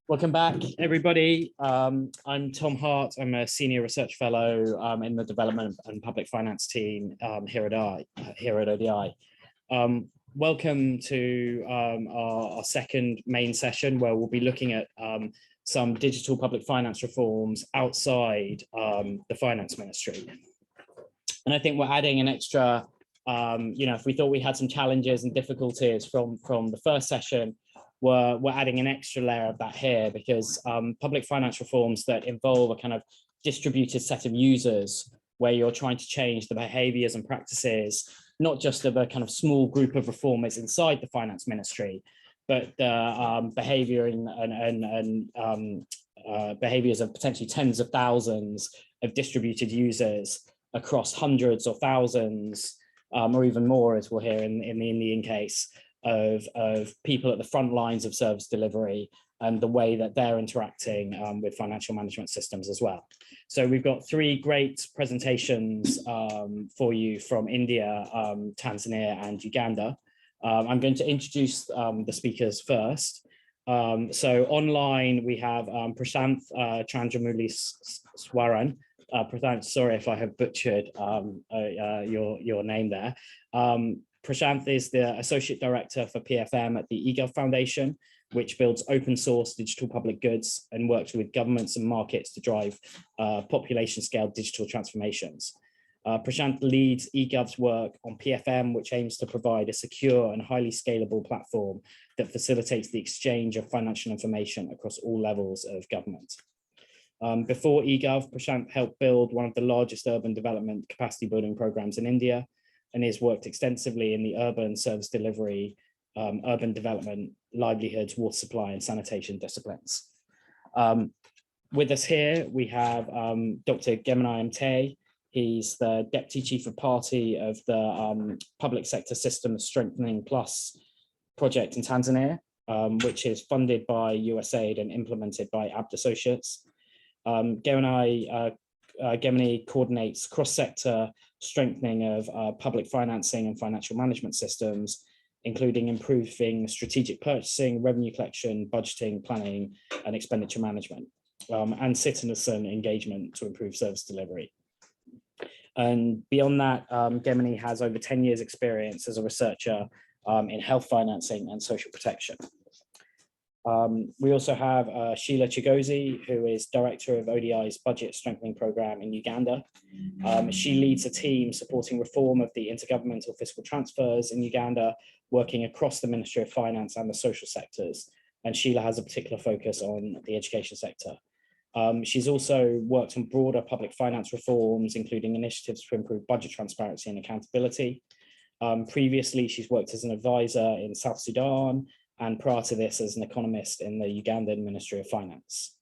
Welcome back, everybody. I'm Tom Hart. I'm a senior research fellow in the development and public finance team here at ODI. Welcome to our second main session, where we'll be looking at some digital public finance reforms outside the finance ministry. And I think we're adding an extra, if we thought we had some challenges and difficulties from the first session, we're adding an extra layer of that here, because public finance reforms that involve a kind of distributed set of users, where you're trying to change the behaviors and practices, not just of a kind of small group of reformers inside the finance ministry, but the behavior and behaviors of potentially tens of thousands of distributed users across hundreds or thousands, or even more, as we'll hear in the Indian case, of people at the front lines of service delivery and the way that they're interacting with financial management systems as well. So we've got three great presentations for you from India, Tanzania, and Uganda. I'm going to introduce the speakers first. So online we have Prashanth Chandramouli Swaran. Prashanth, sorry if I have butchered your name there. Prashanth is the Associate Director for PFM at the eGov Foundation, which builds open source digital public goods and works with governments and markets to drive population scale digital transformations. Prashanth leads eGov's work on PFM, which aims to provide a secure and highly scalable platform that facilitates the exchange of financial information across all levels of government. Before eGov, Prashanth helped build one of the largest urban development capacity building programs in India, and has worked extensively in the urban service delivery, urban development, livelihoods, water supply, and sanitation disciplines. With us here, we have Dr. Gemini Mte. He's the Deputy Chief of Party of the Public Sector Systems Strengthening Plus project in Tanzania, which is funded by USAID and implemented by Abt Associates. Gemini coordinates cross-sector strengthening of public financing and financial management systems, including improving strategic purchasing, revenue collection, budgeting, planning, and expenditure management, and citizen engagement to improve service delivery. And beyond that, Gemini has over 10 years experience as a researcher in health financing and social protection. We also have Sheila Chigozi, who is Director of ODI's Budget Strengthening Programme in Uganda. She leads a team supporting reform of the intergovernmental fiscal transfers in Uganda, working across the Ministry of Finance and the social sectors. And Sheila has a particular focus on the education sector. She's also worked on broader public finance reforms, including initiatives to improve budget transparency and accountability. Previously, she's worked as an advisor in South Sudan, and prior to this as an economist in the Ugandan Ministry of Finance.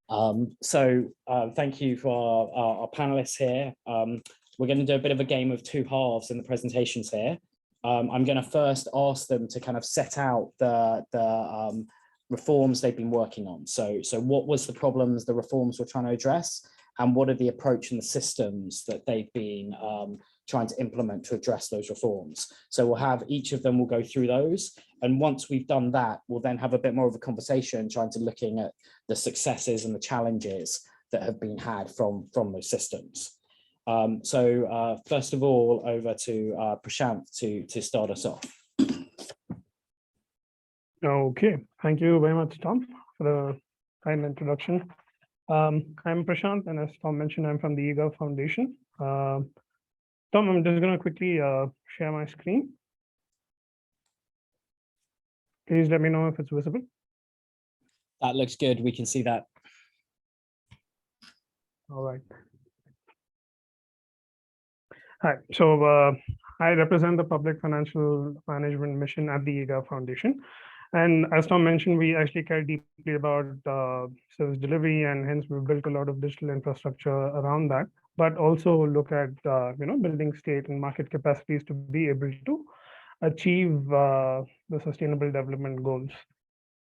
Thank you for our panelists here. We're going to do a bit of a game of two halves in the presentations here. I'm going to first ask them to kind of set out the reforms they've been working on. So what was the problems the reforms were trying to address, and what are the approach and the systems that they've been trying to implement to address those reforms. So we'll have each of them will go through those. And once we've done that, we'll then have a bit more of a conversation looking at the successes and the challenges that have been had from those systems. First of all, over to Prashanth to start us off. Okay, thank you very much, Tom, for the kind introduction. I'm Prashanth, and as Tom mentioned, I'm from the eGov Foundation. Tom, I'm just going to quickly share my screen. Please let me know if it's visible. That looks good. We can see that. All right. Hi. So I represent the Public Financial Management Mission at the eGov Foundation. And as Tom mentioned, we actually care deeply about service delivery, and hence we've built a lot of digital infrastructure around that, but also look at building state and market capacities to be able to achieve the sustainable development goals,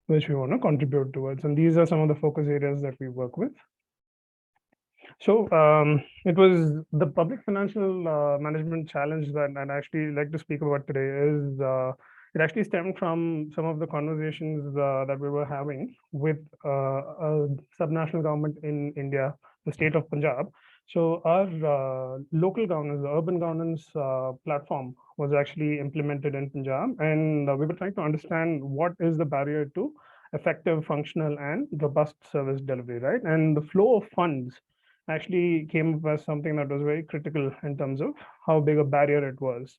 which we want to contribute towards. And these are some of the focus areas that we work with. So it was the public financial management challenge that I'd actually like to speak about today is It actually stemmed from some of the conversations that we were having with a subnational government in India, the state of Punjab. So our local governance, the urban governance platform was actually implemented in Punjab, and we were trying to understand what is the barrier to effective, functional, and robust service delivery, right? And the flow of funds actually came up as something that was very critical in terms of how big a barrier it was.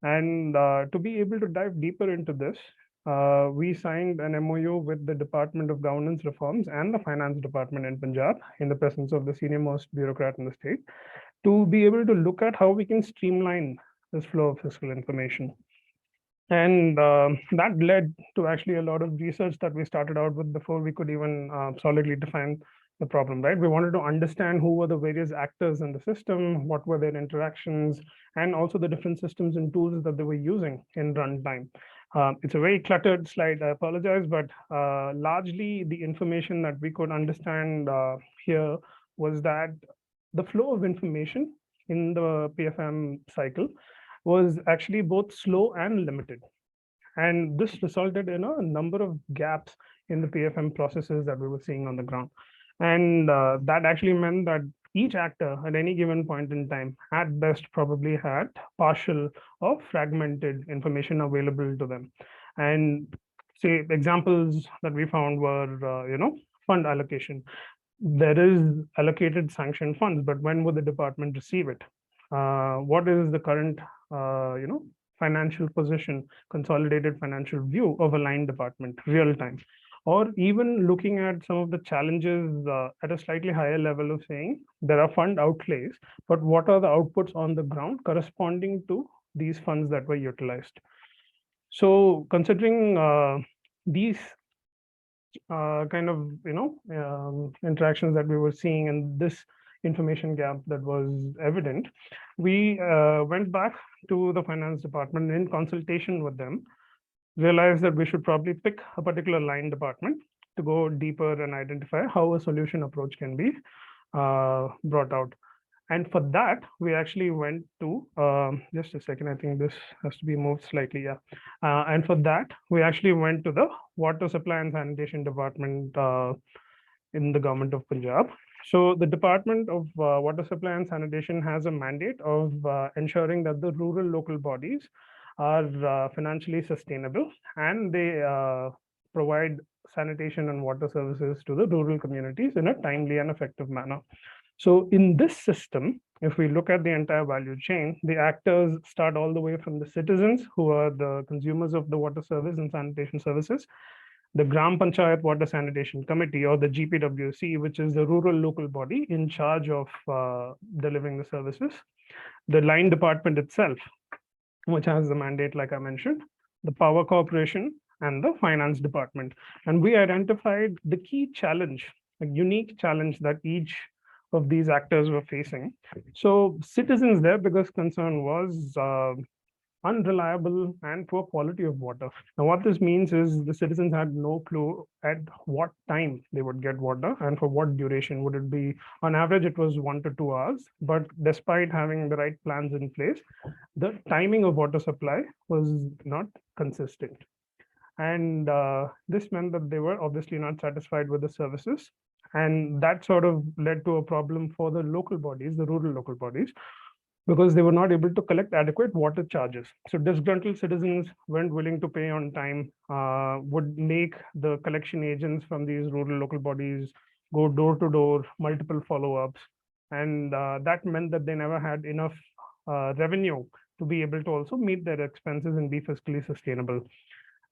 And to be able to dive deeper into this, we signed an MOU with the Department of Governance Reforms and the Finance Department in Punjab, in the presence of the senior most bureaucrat in the state, to be able to look at how we can streamline this flow of fiscal information. And that led to actually a lot of research that we started out with before we could even solidly define the problem, right? We wanted to understand who were the various actors in the system, what were their interactions, and also the different systems and tools that they were using in runtime. It's a very cluttered slide, I apologize, but largely the information that we could understand here was that the flow of information in the PFM cycle was actually both slow and limited. And this resulted in a number of gaps in the PFM processes that we were seeing on the ground. And that actually meant that each actor at any given point in time, at best, probably had partial or fragmented information available to them. And say examples that we found were, fund allocation. There is allocated sanctioned funds, but when would the department receive it? What is the current, financial position, consolidated financial view of a line department, real time? Or even looking at some of the challenges at a slightly higher level of saying there are fund outlays, but what are the outputs on the ground corresponding to these funds that were utilized? So considering these kind of interactions that we were seeing and this information gap that was evident, we went back to the finance department in consultation with them, realized that we should probably pick a particular line department to go deeper and identify how a solution approach can be brought out. And for that, we actually went to, just a second, I think this has to be moved slightly, yeah. And for that, we actually went to the Water Supply and Sanitation Department in the government of Punjab. So the Department of Water Supply and Sanitation has a mandate of ensuring that the rural local bodies are financially sustainable, and they provide sanitation and water services to the rural communities in a timely and effective manner. So in this system, if we look at the entire value chain, the actors start all the way from the citizens, who are the consumers of the water service and sanitation services, the Gram Panchayat Water Sanitation Committee, or the GPWC, which is the rural local body in charge of delivering the services, the line department itself, which has the mandate, like I mentioned, the power corporation, and the finance department. And we identified the key challenge, a unique challenge that each of these actors were facing. So citizens, their biggest concern was unreliable and poor quality of water. Now, what this means is the citizens had no clue at what time they would get water and for what duration. Would it be, on average, it was 1 to 2 hours, but despite having the right plans in place, the timing of water supply was not consistent. And this meant that they were obviously not satisfied with the services. And that sort of led to a problem for the local bodies, the rural local bodies, because they were not able to collect adequate water charges. So disgruntled citizens weren't willing to pay on time, would make the collection agents from these rural local bodies go door to door, multiple follow-ups. And that meant that they never had enough revenue to be able to also meet their expenses and be fiscally sustainable.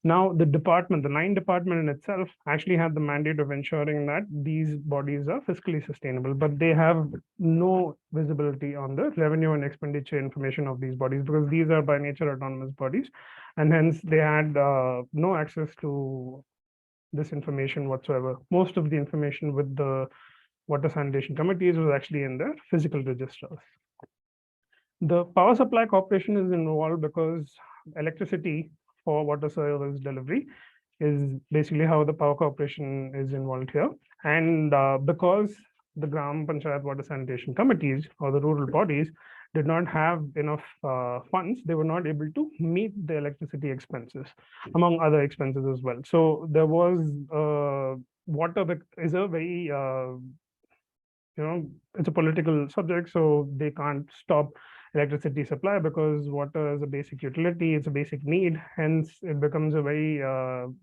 Now, the department, the line department in itself, actually had the mandate of ensuring that these bodies are fiscally sustainable, but they have no visibility on the revenue and expenditure information of these bodies, because these are by nature autonomous bodies, and hence they had no access to this information whatsoever. Most of the information with the water sanitation committees was actually in their physical registers. The power supply corporation is involved because electricity for water service delivery is basically how the power corporation is involved here. And because the Gram Panchayat Water Sanitation Committees, or the rural bodies, did not have enough funds, they were not able to meet the electricity expenses, among other expenses as well. So there was water is a very it's a political subject, so they can't stop electricity supply because water is a basic utility, it's a basic need, hence it becomes a very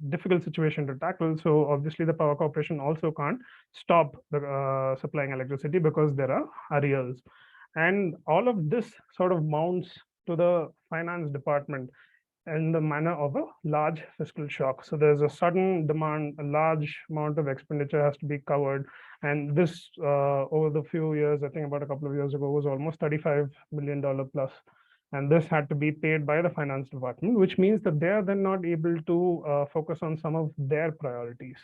difficult situation to tackle. So obviously the power corporation also can't stop the supplying electricity because there are arrears. And all of this sort of mounts to the finance department in the manner of a large fiscal shock. So there's a sudden demand, a large amount of expenditure has to be covered. And this, over the few years, I think about a couple of years ago, was almost $35 million plus. And this had to be paid by the finance department, which means that they are then not able to focus on some of their priorities.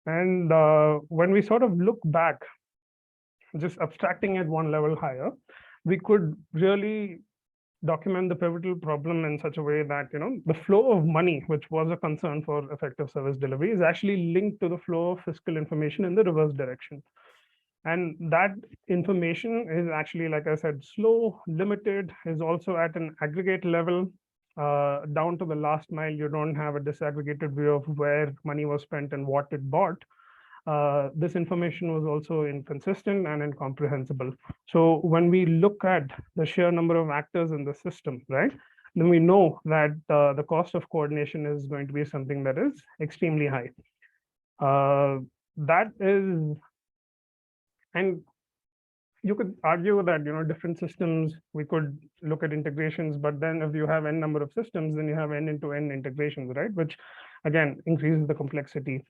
And when we sort of look back, just abstracting at one level higher, we could really document the pivotal problem in such a way that the flow of money, which was a concern for effective service delivery, is actually linked to the flow of fiscal information in the reverse direction. And that information is actually, like I said, slow, limited, is also at an aggregate level. Down to the last mile, you don't have a disaggregated view of where money was spent and what it bought. This information was also inconsistent and incomprehensible. So when we look at the sheer number of actors in the system, right, then we know that the cost of coordination is going to be something that is extremely high. That is, and you could argue that different systems, we could look at integrations, but then if you have n number of systems, then you have n into n integrations, right, which again increases the complexity.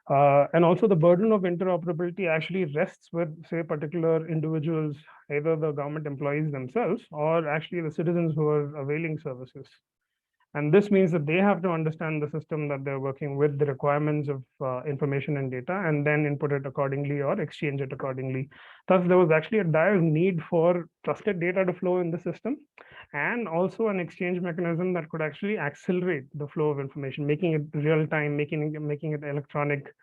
And also the burden of interoperability actually rests with, say, particular individuals, either the government employees themselves or actually the citizens who are availing services. And this means that they have to understand the system that they're working with, the requirements of information and data, and then input it accordingly or exchange it accordingly. Thus, there was actually a dire need for trusted data to flow in the system, and also an exchange mechanism that could actually accelerate the flow of information, making it real time, making it electronic.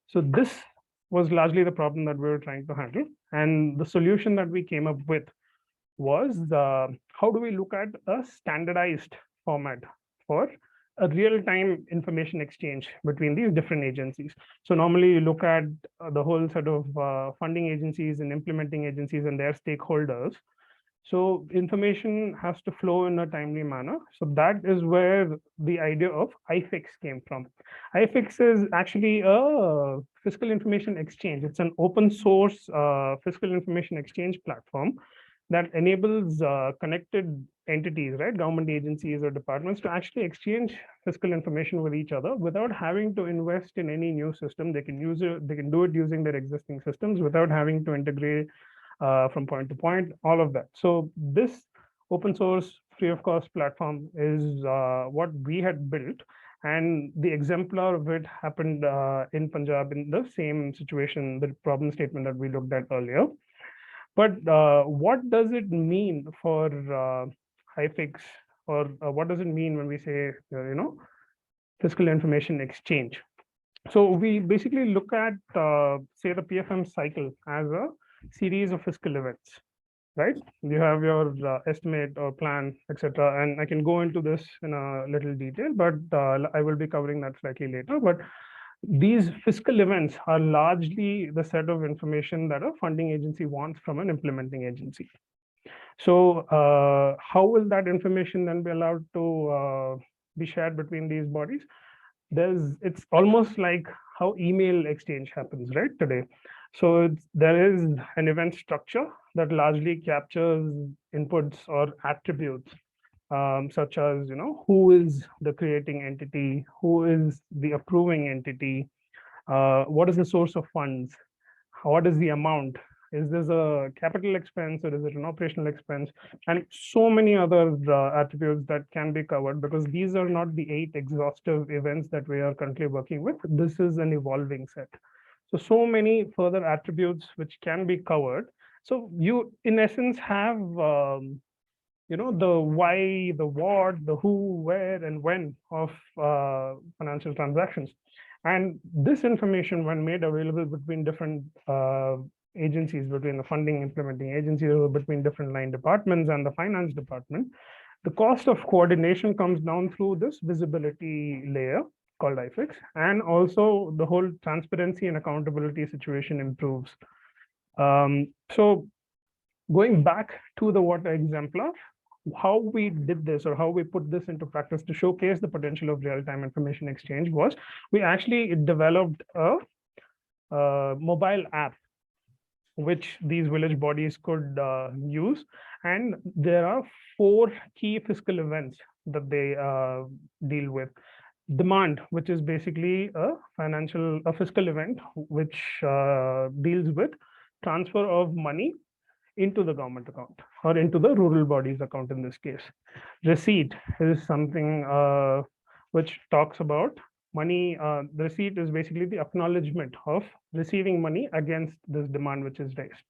So this was largely the problem that we were trying to handle. And the solution that we came up with was how do we look at a standardized format for a real-time information exchange between these different agencies. So normally you look at the whole set of funding agencies and implementing agencies and their stakeholders. So information has to flow in a timely manner. So that is where the idea of iFix came from. iFix is actually a fiscal information exchange. It's an open source fiscal information exchange platform that enables connected entities, right, government agencies or departments, to actually exchange fiscal information with each other without having to invest in any new system. They can use it, they can do it using their existing systems without having to integrate from point to point, all of that. So this open source free of cost platform is what we had built. And the exemplar of it happened in Punjab in the same situation, the problem statement that we looked at earlier. But what does it mean for HiFix, or what does it mean when we say, fiscal information exchange? So we basically look at, say, the PFM cycle as a series of fiscal events, right? You have your estimate or plan, etc. And I can go into this in a little detail, but I will be covering that slightly later. But these fiscal events are largely the set of information that a funding agency wants from an implementing agency. So how will that information then be allowed to be shared between these bodies? It's almost like how email exchange happens, right, today. So there is an event structure that largely captures inputs or attributes, such as, who is the creating entity, who is the approving entity, what is the source of funds, what is the amount, is this a capital expense or is it an operational expense, and so many other attributes that can be covered, because these are not the 8 exhaustive events that we are currently working with. This is an evolving set. So many further attributes which can be covered. So you, in essence, have the why, the what, the who, where, and when of financial transactions. And this information, when made available between different agencies, between the funding implementing agencies, or between different line departments and the finance department, the cost of coordination comes down through this visibility layer called IFIX, and also the whole transparency and accountability situation improves. So going back to the water exemplar, how we did this or how we put this into practice to showcase the potential of real-time information exchange was we actually developed a mobile app which these village bodies could use. And there are 4 key fiscal events that they deal with. Demand, which is basically a fiscal event which deals with transfer of money into the government account or into the rural bodies account in this case. Receipt is something which talks about money. The receipt is basically the acknowledgement of receiving money against this demand which is raised.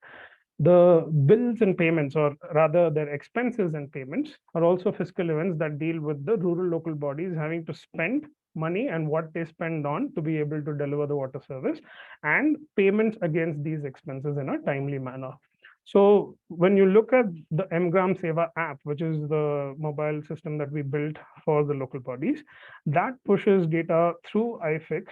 The bills and payments, or rather their expenses and payments, are also fiscal events that deal with the rural local bodies having to spend money and what they spend on to be able to deliver the water service, and payments against these expenses in a timely manner. So when you look at the Mgram Seva app, which is the mobile system that we built for the local bodies, that pushes data through IFIX.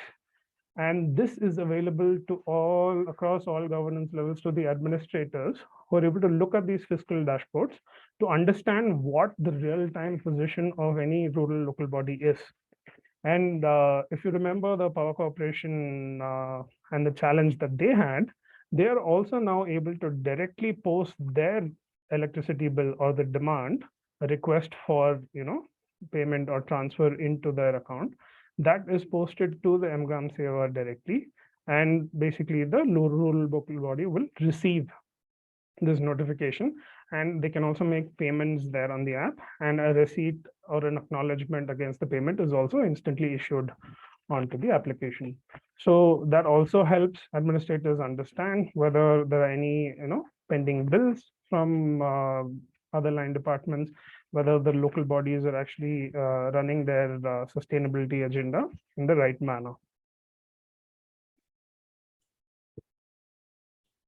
And this is available to all across all governance levels to the administrators who are able to look at these fiscal dashboards to understand what the real-time position of any rural local body is. And if you remember the power corporation and the challenge that they had, they are also now able to directly post their electricity bill or the demand, a request for payment or transfer into their account. That is posted to the Mgram Seva directly, and basically the rural local body will receive this notification, and they can also make payments there on the app, and a receipt or an acknowledgement against the payment is also instantly issued onto the application. So that also helps administrators understand whether there are any pending bills from other line departments, whether the local bodies are actually running their sustainability agenda in the right manner.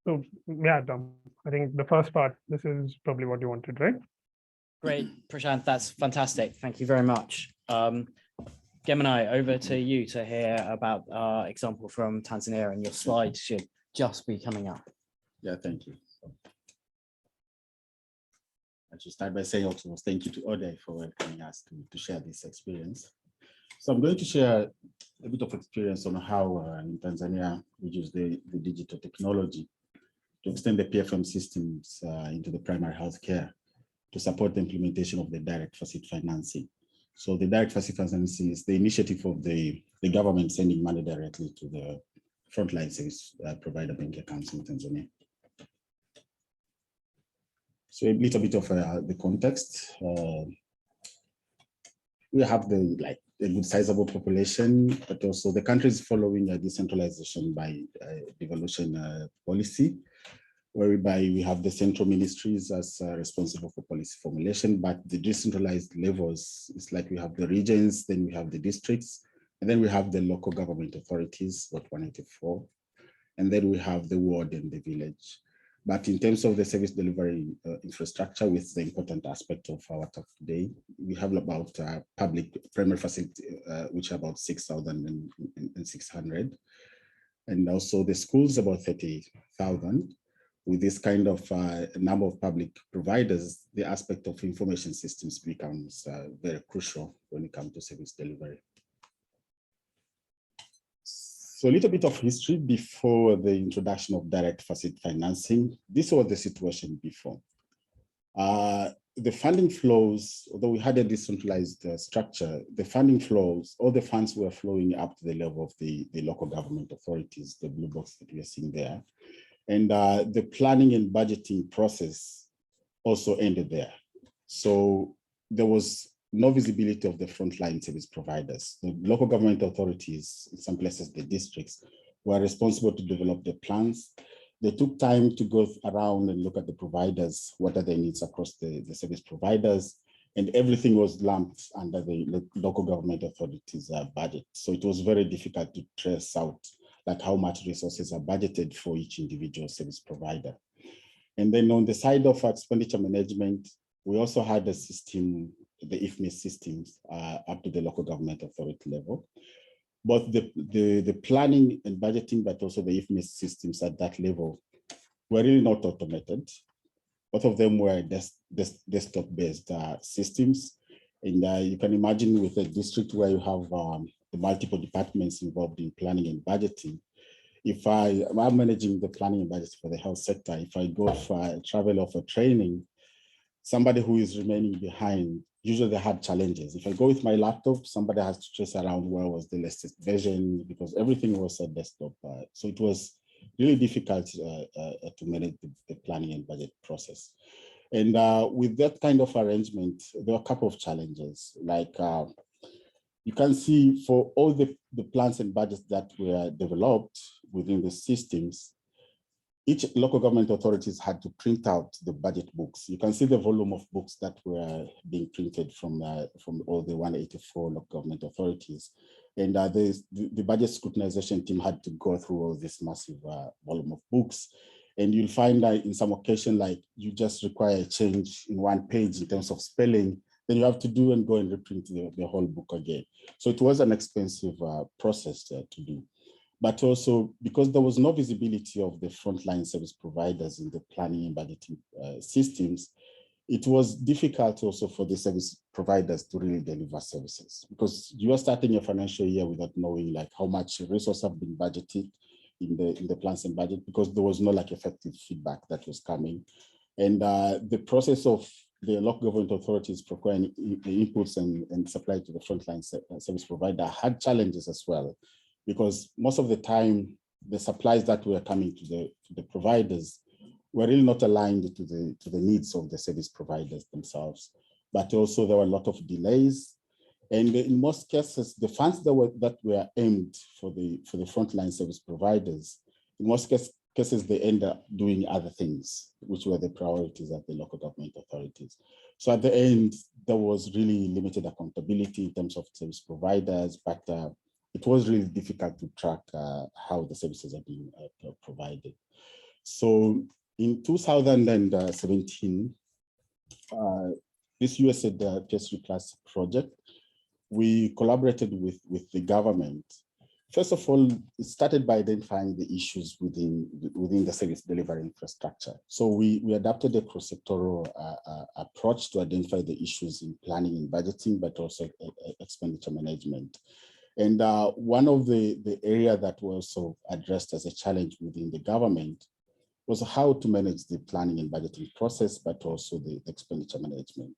So yeah, Tom, I think the first part, this is probably what you wanted, right? Great, Prashant, that's fantastic. Thank you very much. Gemini, over to you to hear about our example from Tanzania, and your slides should just be coming up. Yeah, thank you. I should start by saying also thank you to Ode for welcoming us to share this experience. So I'm going to share a bit of experience on how in Tanzania we use the digital technology to extend the PFM systems into the primary healthcare to support the implementation of the direct facility financing. So the direct facility financing is the initiative of the government sending money directly to the frontline service provider bank accounts in Tanzania. So a little bit of the context. We have a good sizable population, but also the country is following a decentralization by devolution policy, whereby we have the central ministries as responsible for policy formulation, but the decentralized levels is like we have the regions, then we have the districts, and then we have the local government authorities, about 184, and then we have the ward and the village. But in terms of the service delivery infrastructure, with the important aspect of our talk today, we have about public primary facility, which are about 6,600, and also the schools about 30,000. With this kind of number of public providers, the aspect of information systems becomes very crucial when it comes to service delivery. So a little bit of history before the introduction of direct facility financing. This was the situation before. The funding flows, although we had a decentralized structure, the funding flows, all the funds were flowing up to the level of the local government authorities, the blue box that we are seeing there. And the planning and budgeting process also ended there. So there was no visibility of the frontline service providers. The local government authorities, in some places the districts, were responsible to develop the plans. They took time to go around and look at the providers, what are their needs across the service providers, and everything was lumped under the local government authorities' budget. So it was very difficult to trace out like how much resources are budgeted for each individual service provider. And then on the side of expenditure management, we also had a system, the IFMIS systems up to the local government authority level. Both the planning and budgeting, but also the IFMIS systems at that level were really not automated. Both of them were desktop-based systems. And you can imagine with a district where you have the multiple departments involved in planning and budgeting, if I'm managing the planning and budget for the health sector, if I go for travel or for training, somebody who is remaining behind, usually they had challenges. If I go with my laptop, somebody has to trace around where was the latest version because everything was a desktop. So it was really difficult to manage the planning and budget process. And with that kind of arrangement, there were a couple of challenges. Like you can see for all the plans and budgets that were developed within the systems, each local government authorities had to print out the budget books. You can see the volume of books that were being printed from all the 184 local government authorities. And the budget scrutinization team had to go through all this massive volume of books. And you'll find that in some occasion, like you just require a change in one page in terms of spelling, then you have to do and go and reprint the whole book again. So it was an expensive process to do. But also because there was no visibility of the frontline service providers in the planning and budgeting systems, it was difficult also for the service providers to really deliver services because you are starting a financial year without knowing like how much resources have been budgeted in the plans and budget because there was no like effective feedback that was coming. And the process of the local government authorities procuring inputs and supply to the frontline service provider had challenges as well, because most of the time the supplies that were coming to the providers were really not aligned to the needs of the service providers themselves. But also there were a lot of delays. And in most cases, the funds that were aimed for the frontline service providers, in most cases, they end up doing other things, which were the priorities of the local government authorities. So at the end, there was really limited accountability in terms of service providers, but it was really difficult to track how the services are being provided. So in 2017, this USAID Tertiary Plus project, we collaborated with the government. First of all, it started by identifying the issues within the service delivery infrastructure. So we adapted a cross-sectoral approach to identify the issues in planning and budgeting, but also expenditure management. And one of the area that was also addressed as a challenge within the government was how to manage the planning and budgeting process, but also the expenditure management.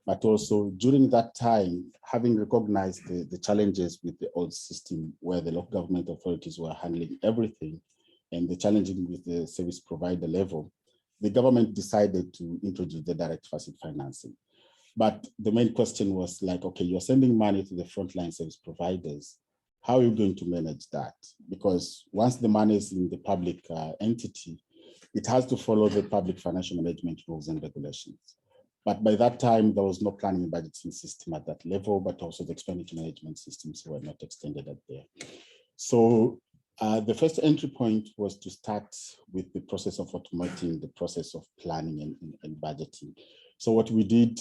But also during that time, having recognized the challenges with the old system where the local government authorities were handling everything and the challenges with the service provider level, the government decided to introduce the direct facet financing. But the main question was like, okay, you're sending money to the frontline service providers. How are you going to manage that? Because once the money is in the public entity, it has to follow the public financial management rules and regulations. But by that time, there was no planning and budgeting system at that level, but also the expenditure management systems were not extended at there. So the first entry point was to start with the process of automating the process of planning and budgeting. So what we did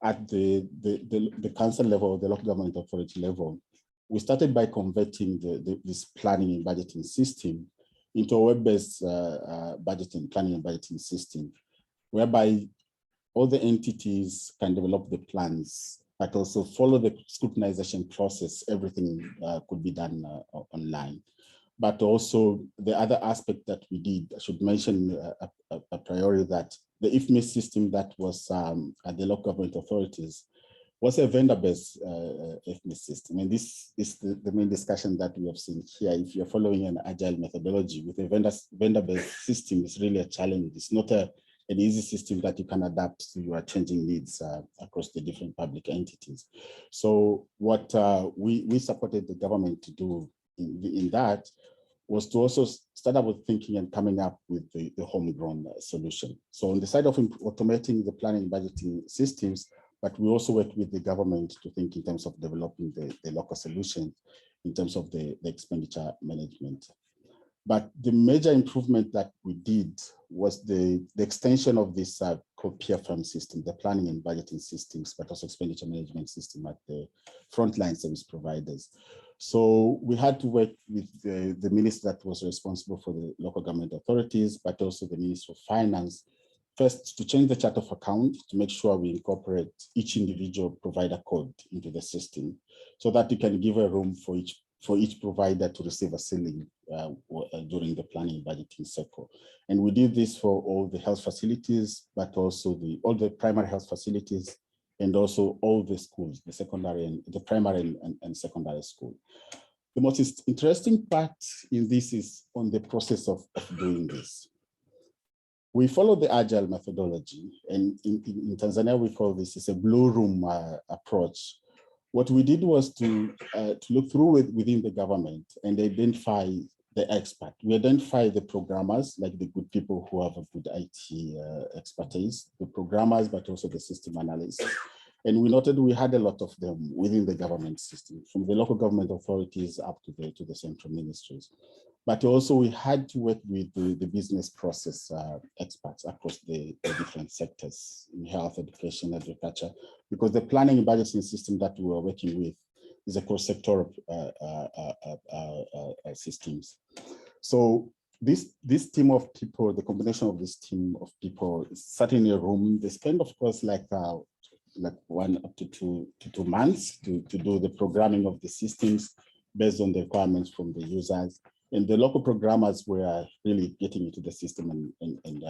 at the council level, the local government authority level, we started by converting this planning and budgeting system into a web-based planning and budgeting system, whereby all the entities can develop the plans, but also follow the scrutinization process. Everything could be done online. But also the other aspect that we did, I should mention a priori that the IFMIS system that was at the local government authorities was a vendor-based IFMIS system. And this is the main discussion that we have seen here. If you're following an agile methodology with a vendor-based system, it's really a challenge. It's not an easy system that you can adapt to your changing needs across the different public entities. So what we supported the government to do in that was to also start up with thinking and coming up with the homegrown solution. So on the side of automating the planning and budgeting systems, but we also worked with the government to think in terms of developing the local solutions. in terms of the expenditure management. But the major improvement that we did was the extension of this PFM system, the planning and budgeting systems, but also expenditure management system at the frontline service providers. So we had to work with the minister that was responsible for the local government authorities, but also the Minister of Finance, first to change the chart of account to make sure we incorporate each individual provider code into the system so that you can give a room for each provider to receive a ceiling during the planning and budgeting cycle. And we did this for all the health facilities, but also all the primary health facilities, and also all the schools, the secondary and the primary and secondary school. The most interesting part in this is on the process of doing this. We follow the agile methodology, and in Tanzania, we call this a blue room approach. What we did was to look through within the government and identify the expert. We identify the programmers, like the good people who have a good IT expertise, the programmers, but also the system analysts. And we noted we had a lot of them within the government system, from the local government authorities up to the central ministries. But also we had to work with the business process experts across the different sectors in health, education, agriculture, because the planning and budgeting system that we were working with is a cross-sectoral systems. So this team of people, the combination of this team of people is sat in a room. They spend, of course, like 1 up to 2 months to do the programming of the systems based on the requirements from the users. And the local programmers were really getting into the system and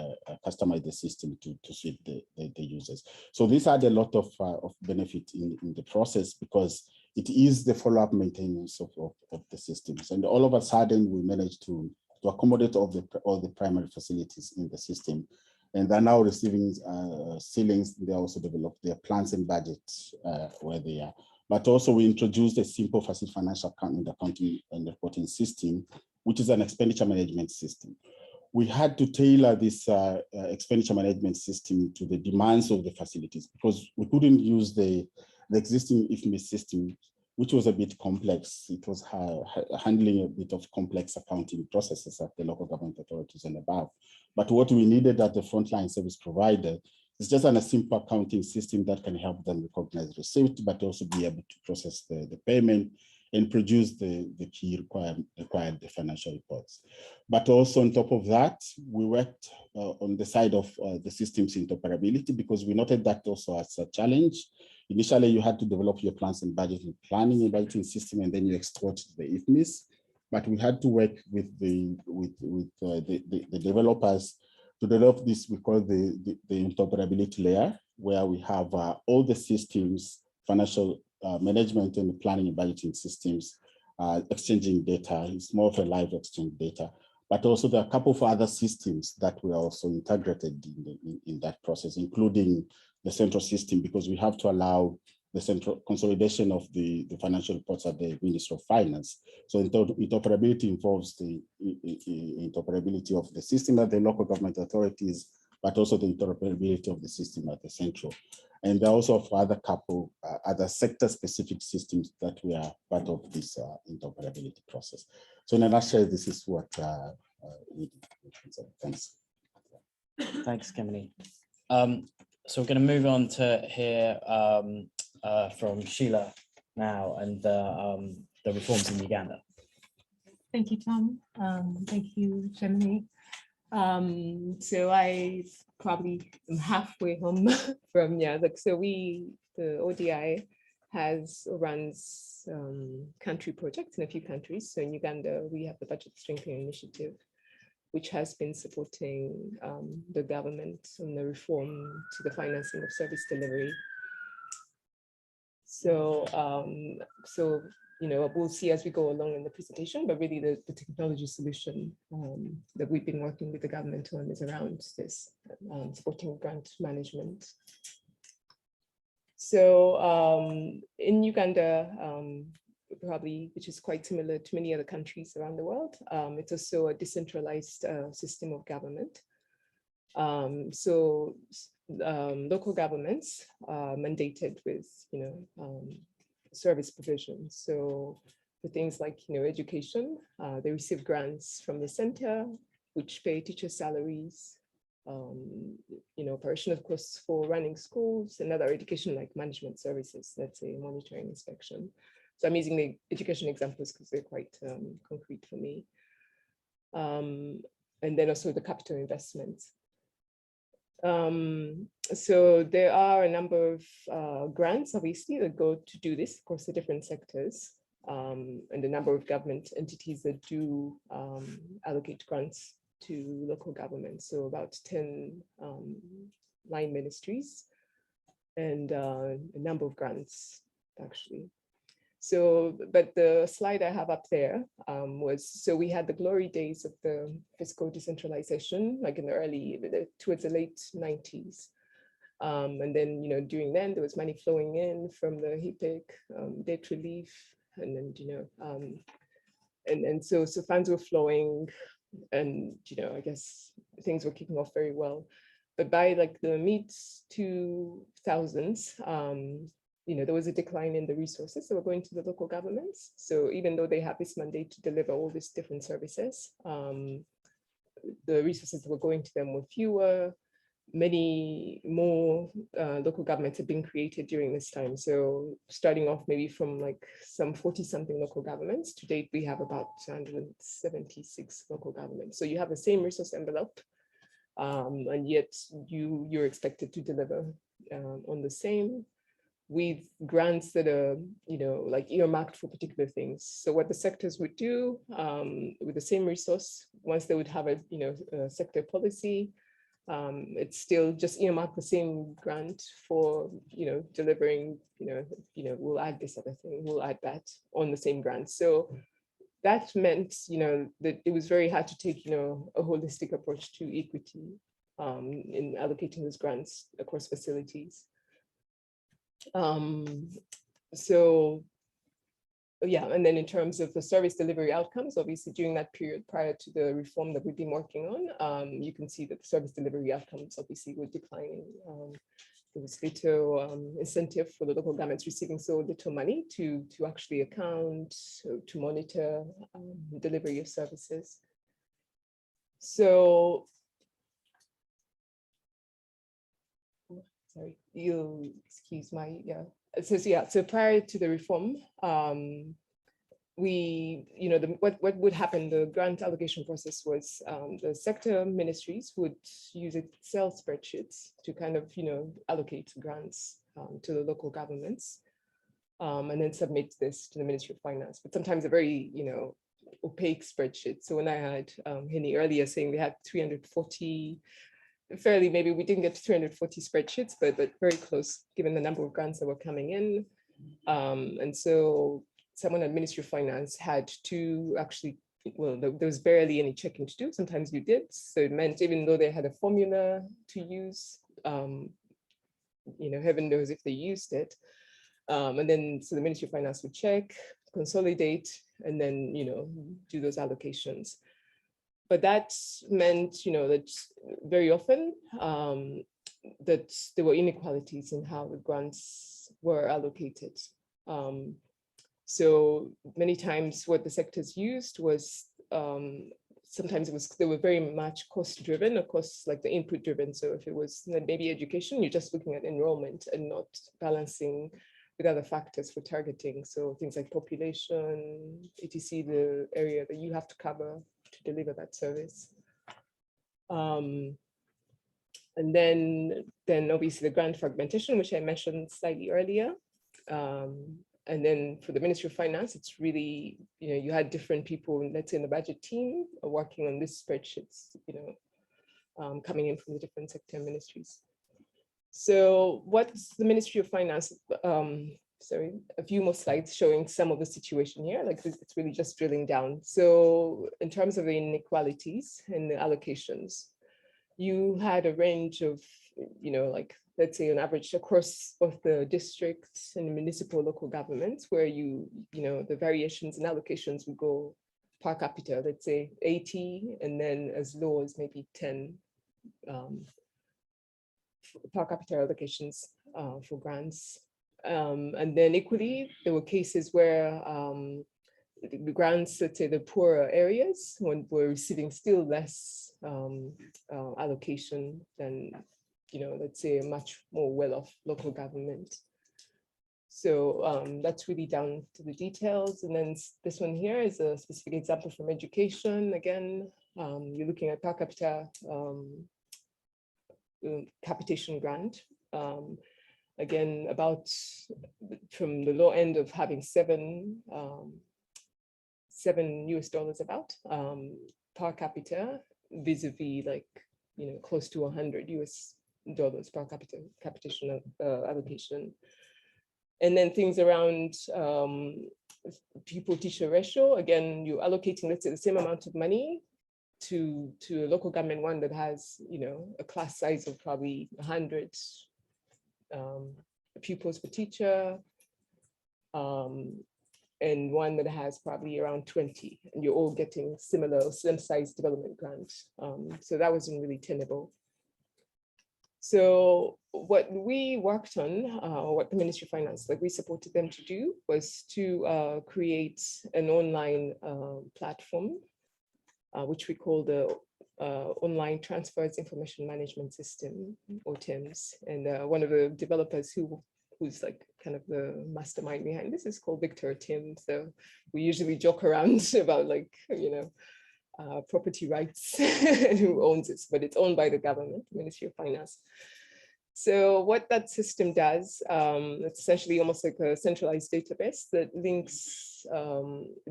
customize the system to suit the users. So this had a lot of benefit in the process because it is the follow-up maintenance of the systems. And all of a sudden, we managed to accommodate all the primary facilities in the system. And they're now receiving ceilings. They also developed their plans and budgets where they are. But also we introduced a simple facility financial accounting and reporting system, which is an expenditure management system. We had to tailor this expenditure management system to the demands of the facilities because we couldn't use the existing IFMIS system, which was a bit complex. It was handling a bit of complex accounting processes at the local government authorities and above. But what we needed at the frontline service provider is just a simple accounting system that can help them recognize receipt, but also be able to process the payment and produce the key required financial reports. But also on top of that, we worked on the side of the system's interoperability because we noted that also as a challenge. Initially, you had to develop your plans and budgeting, planning and budgeting system, and then you export to the IFMIS. But we had to work with the developers to develop this, we call the interoperability layer, where we have all the systems, financial management and planning and budgeting systems, exchanging data. It's more of a live exchange data. But also there are a couple of other systems that were also integrated in that process, including the central system, because we have to allow the central consolidation of the financial reports at the Ministry of Finance. So interoperability involves the interoperability of the system at the local government authorities, but also the interoperability of the system at the central. And there are also other other sector-specific systems that we are part of this interoperability process. So in a nutshell, this is what we did. Thanks. Thanks, Kemini. So we're going to move on to hear from Sheila now and the reforms in Uganda. Thank you, Tom. Thank you, Gemini. So I probably am halfway home from Nyanza. So the ODI runs country projects in a few countries. So in Uganda, we have the Budget Strengthening Initiative, which has been supporting the government on the reform to the financing of service delivery. So, we'll see as we go along in the presentation, but really the technology solution that we've been working with the government on is around this, supporting grant management. So in Uganda, probably, which is quite similar to many other countries around the world, it's also a decentralized system of government. Local governments are mandated with, service provision. So for things like, education. They receive grants from the center, which pay teacher salaries, operation of course for running schools and other education like management services, let's say monitoring, inspection. So I'm using the education examples because they're quite concrete for me. And then also the capital investments. So there are a number of grants, obviously, that go to do this across the different sectors, and a number of government entities that do allocate grants to local governments. So about 10 line ministries and a number of grants, actually. So, but the slide I have up there was, so we had the glory days of the fiscal decentralization, like in the towards the late 90s. And then, during then there was money flowing in from the HIPC, debt relief, and then, and so funds were flowing and, I guess things were kicking off very well. But by like the mid 2000s, there was a decline in the resources that were going to the local governments. So even though they have this mandate to deliver all these different services, the resources that were going to them were fewer. Many more local governments have been created during this time. So starting off maybe from like some 40 something local governments, to date we have about 276 local governments. So you have the same resource envelope, and yet you're expected to deliver on the same, with grants that are, like earmarked for particular things. So what the sectors would do with the same resource, once they would have a, a sector policy, it's still just earmark the same grant for, delivering, we'll add this other thing, we'll add that on the same grant. So that meant, that it was very hard to take, a holistic approach to equity in allocating those grants across facilities. So yeah, and then in terms of the service delivery outcomes, obviously during that period prior to the reform that we've been working on, you can see that the service delivery outcomes obviously were declining. There was little incentive for the local governments receiving so little money to actually account, to monitor delivery of services. So, sorry, you'll excuse my, yeah. So prior to the reform, what would happen, the grant allocation process was the sector ministries would use Excel spreadsheets to kind of, allocate grants to the local governments, and then submit this to the Ministry of Finance, but sometimes a very, opaque spreadsheet. So when I had Henny earlier saying they had 340, fairly, maybe we didn't get to 340 spreadsheets, but very close given the number of grants that were coming in. And so someone at Ministry of Finance had to actually, well, there was barely any checking to do. Sometimes you did. So it meant even though they had a formula to use, heaven knows if they used it. And then, so the Ministry of Finance would check, consolidate, and then, do those allocations. But that meant, that very often that there were inequalities in how the grants were allocated. So many times what the sectors used was, sometimes they were very much cost driven, of course, like the input driven. So if it was maybe education, you're just looking at enrollment and not balancing with other factors for targeting. So things like population, etc., the area that you have to cover to deliver that service. And then obviously the grant fragmentation, which I mentioned slightly earlier. And then for the Ministry of Finance, it's really, you had different people, let's say in the budget team, working on these spreadsheets, coming in from the different sector ministries. So what's the Ministry of Finance? Sorry, a few more slides showing some of the situation here. Like it's really just drilling down. So in terms of the inequalities and the allocations, you had a range of, like let's say on average across both the districts and municipal local governments, where the variations in allocations would go per capita, let's say 80, and then as low as maybe 10 per capita allocations for grants. And then equally, there were cases where the grants, let's say the poorer areas, when we're receiving still less allocation than, let's say a much more well-off local government. So that's really down to the details. And then this one here is a specific example from education. Again, you're looking at per capita capitation grant. Again, about from the low end of having $7 US about per capita, vis-a-vis like, close to $100 US per capita capitation allocation. And then things around pupil-teacher ratio. Again, you're allocating, let's say, the same amount of money to a local government one that has, a class size of probably 100 pupils per teacher, and one that has probably around 20, and you're all getting similar same-sized development grants. So that wasn't really tenable. So what we worked on, what the Ministry of Finance, like we supported them to do, was to create an online platform, which we call the Online Transfers Information Management System, or TIMS. And one of the developers who's like kind of the mastermind behind this is called Victor Tim. So we usually joke around about like, property rights and who owns it, but it's owned by the government, Ministry of Finance. So what that system does, it's essentially almost like a centralized database that links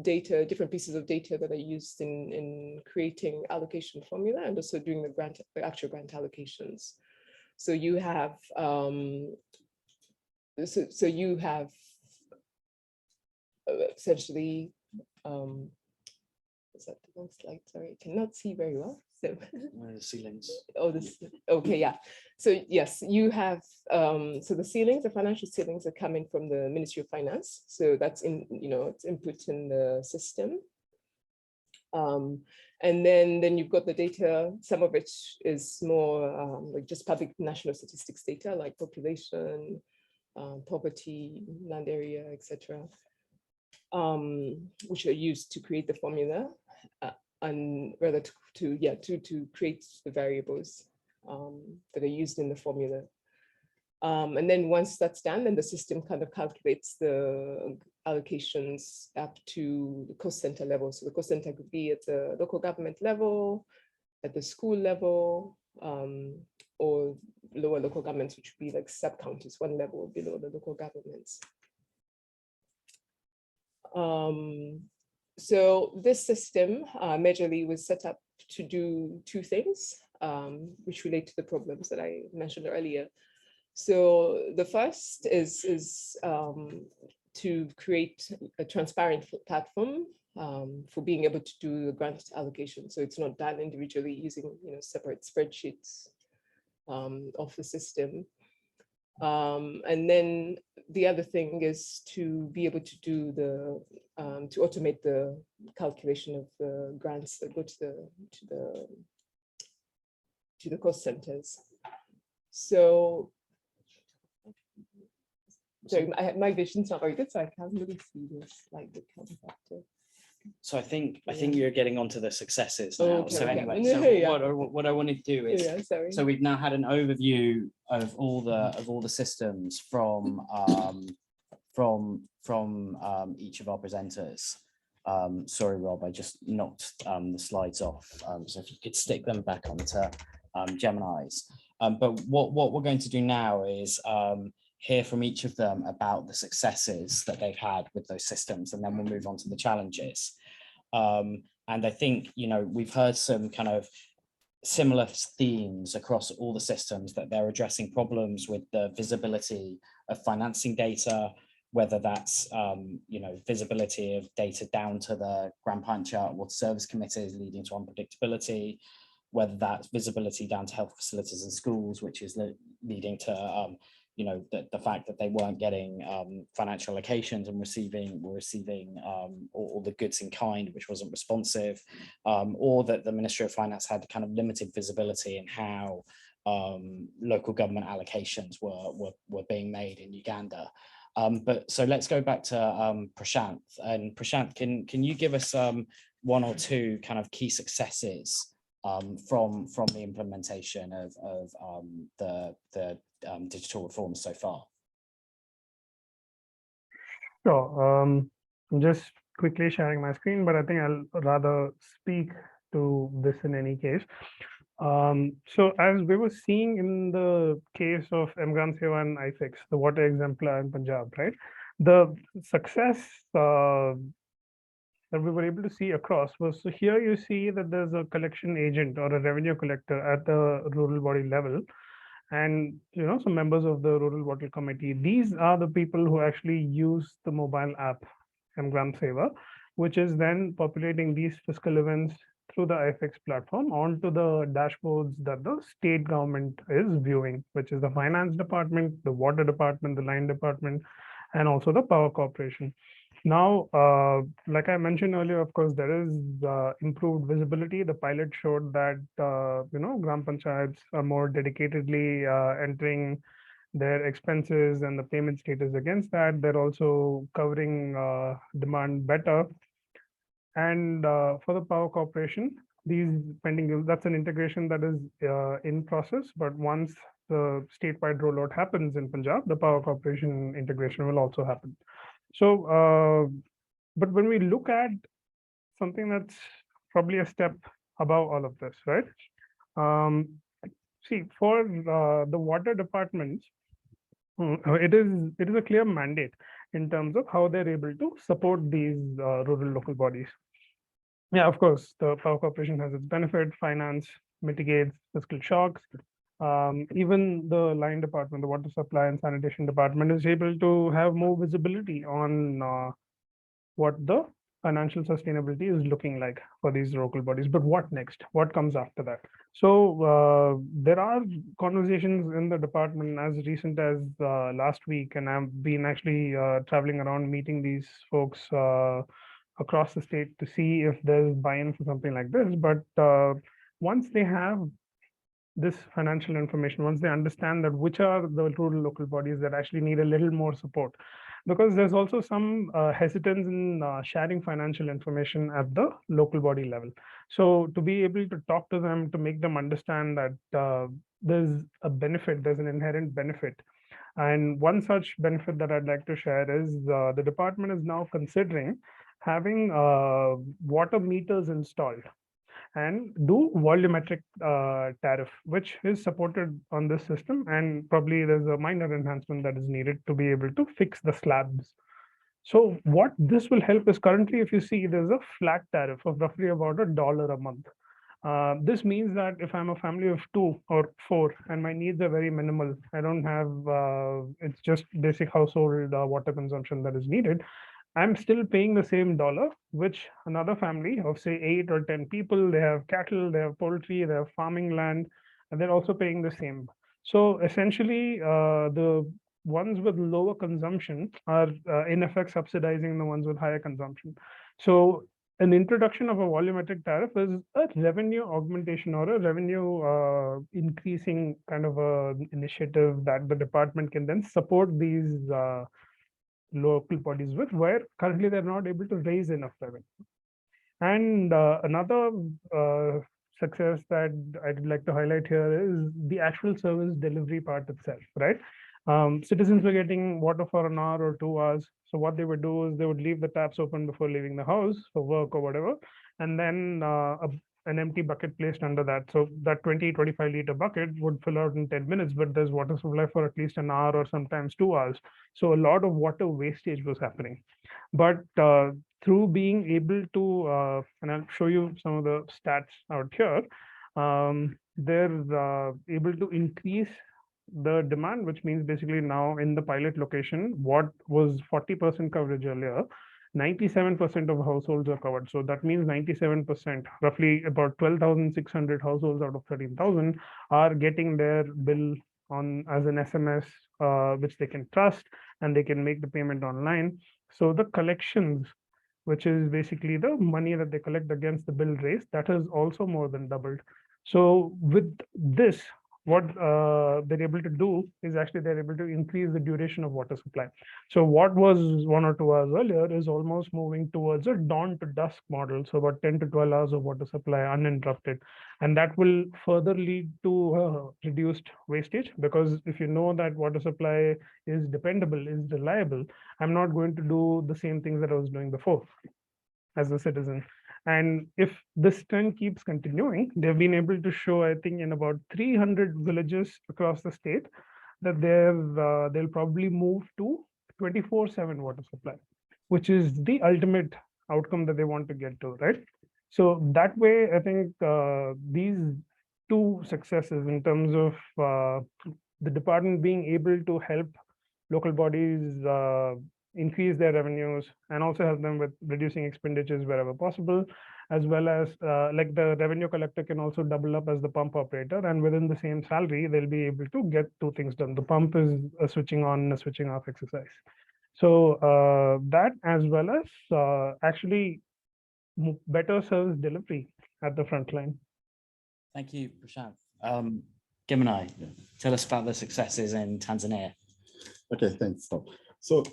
data, different pieces of data that are used in creating allocation formula and also doing the actual grant allocations. So you have, you have essentially, is that the wrong slide? Sorry, I cannot see very well. So the ceilings. Oh, this, okay, yeah. So yes, you have, so the ceilings, the financial ceilings are coming from the Ministry of Finance. So that's in, it's input in the system. And then you've got the data, some of it is more like just public national statistics data, like population, poverty, land area, etc., which are used to create the formula, and rather to create the variables that are used in the formula. And then once that's done, then the system kind of calculates the allocations up to the cost center level. So the cost center could be at the local government level, at the school level, or lower local governments, which would be like sub-counties, one level below the local governments. So this system majorly was set up to do two things, which relate to the problems that I mentioned earlier. So the first is to create a transparent platform for being able to do the grant allocation. So it's not done individually using separate spreadsheets of the system. And then the other thing is to be able to do to automate the calculation of the grants that go to the cost centers. So, sorry, my vision's not very good, so I can't really see this like the factor. So I think you're getting onto the successes now. Okay, so okay. anyway, so Yeah. what I wanted to do is, so we've now had an overview of all the systems from each of our presenters. Sorry, Rob, I just knocked the slides off. So if you could stick them back onto Gemini's. But what we're going to do now is hear from each of them about the successes that they've had with those systems, and then we'll move on to the challenges. And I think, we've heard some kind of similar themes across all the systems, that they're addressing problems with the visibility of financing data, whether that's, visibility of data down to the Grand Pancha or water service committees, leading to unpredictability, whether that's visibility down to health facilities and schools, which is leading to the fact that they weren't getting financial allocations and were receiving all the goods in kind, which wasn't responsive, or that the Ministry of Finance had kind of limited visibility in how local government allocations were being made in Uganda. But so let's go back to Prashant. And Prashant, can you give us one or two kind of key successes from the implementation of the digital reforms so far? Sure. I'm just quickly sharing my screen, but I think I'll rather speak to this in any case. So as we were seeing in the case of Mgram Seva and iFix, the water exemplar in Punjab, right? The success that we were able to see across was, so here you see that there's a collection agent or a revenue collector at the rural body level, and some members of the rural water committee. These are the people who actually use the mobile app Mgram Seva, which is then populating these fiscal events through the IFX platform onto the dashboards that the state government is viewing, which is the finance department, the water department, the line department, and also the power corporation. Now, like I mentioned earlier, of course, there is improved visibility. The pilot showed that, Gram Panchayats are more dedicatedly entering their expenses and the payment status against that. They're also covering demand better. And for the power corporation, these pending, that's an integration that is in process. But once the statewide rollout happens in Punjab, the power corporation integration will also happen. So, but when we look at something that's probably a step above all of this, right? See, for the water departments, it is a clear mandate in terms of how they're able to support these rural local bodies. Yeah, of course, the power corporation has its benefit, finance mitigates fiscal shocks. Even the line department, the water supply and sanitation department, is able to have more visibility on what the financial sustainability is looking like for these local bodies. But what next? What comes after that? So there are conversations in the department as recent as last week, and I've been actually traveling around meeting these folks across the state to see if there's buy-in for something like this. But once they have this financial information, once they understand that which are the rural local bodies that actually need a little more support, because there's also some hesitance in sharing financial information at the local body level. So to be able to talk to them, to make them understand that there's a benefit, there's an inherent benefit. And one such benefit that I'd like to share is the department is now considering having water meters installed and do volumetric tariff, which is supported on this system. And probably there's a minor enhancement that is needed to be able to fix the slabs. So what this will help is, currently, if you see, there's a flat tariff of roughly about $1 a month. This means that if I'm a family of 2 or 4 and my needs are very minimal, I don't have, it's just basic household water consumption that is needed, I'm still paying the same dollar, which another family of say 8 or 10 people, they have cattle, they have poultry, they have farming land, and they're also paying the same. So essentially, the ones with lower consumption are in effect subsidizing the ones with higher consumption. So an introduction of a volumetric tariff is a revenue augmentation or a revenue increasing kind of a initiative that the department can then support these local bodies with, where currently they're not able to raise enough revenue. And another success that I'd like to highlight here is the actual service delivery part itself, right? Citizens were getting water for an hour or 2 hours. So what they would do is they would leave the taps open before leaving the house for work or whatever, and then an empty bucket placed under that. So that 20-25 liter bucket would fill out in 10 minutes, but there's water supply for at least an hour or sometimes 2 hours. So a lot of water wastage was happening. But through being able to, and I'll show you some of the stats out here, they're able to increase the demand, which means basically now in the pilot location, what was 40% coverage earlier, 97% of households are covered. So that means 97%, roughly about 12,600 households out of 13,000 are getting their bill on as an SMS, which they can trust, and they can make the payment online. So the collections, which is basically the money that they collect against the bill raised, that has also more than doubled. So with this, what they're able to do is actually they're able to increase the duration of water supply. So what was 1 or 2 hours earlier is almost moving towards a dawn to dusk model. So about 10 to 12 hours of water supply uninterrupted. And that will further lead to reduced wastage, because if you know that water supply is dependable, is reliable, I'm not going to do the same things that I was doing before as a citizen. And if this trend keeps continuing, they've been able to show, I think, in about 300 villages across the state, that they'll probably move to 24/7 water supply, which is the ultimate outcome that they want to get to, right? So that way, I think these two successes in terms of the department being able to help local bodies increase their revenues and also help them with reducing expenditures wherever possible, as well as like the revenue collector can also double up as the pump operator, and within the same salary, they'll be able to get two things done. The pump is a switching on and a switching off exercise. So that, as well as actually better service delivery at the front line. Thank you, Prashant. Gimanai, tell us about the successes in Tanzania. Okay, thanks, Tom. So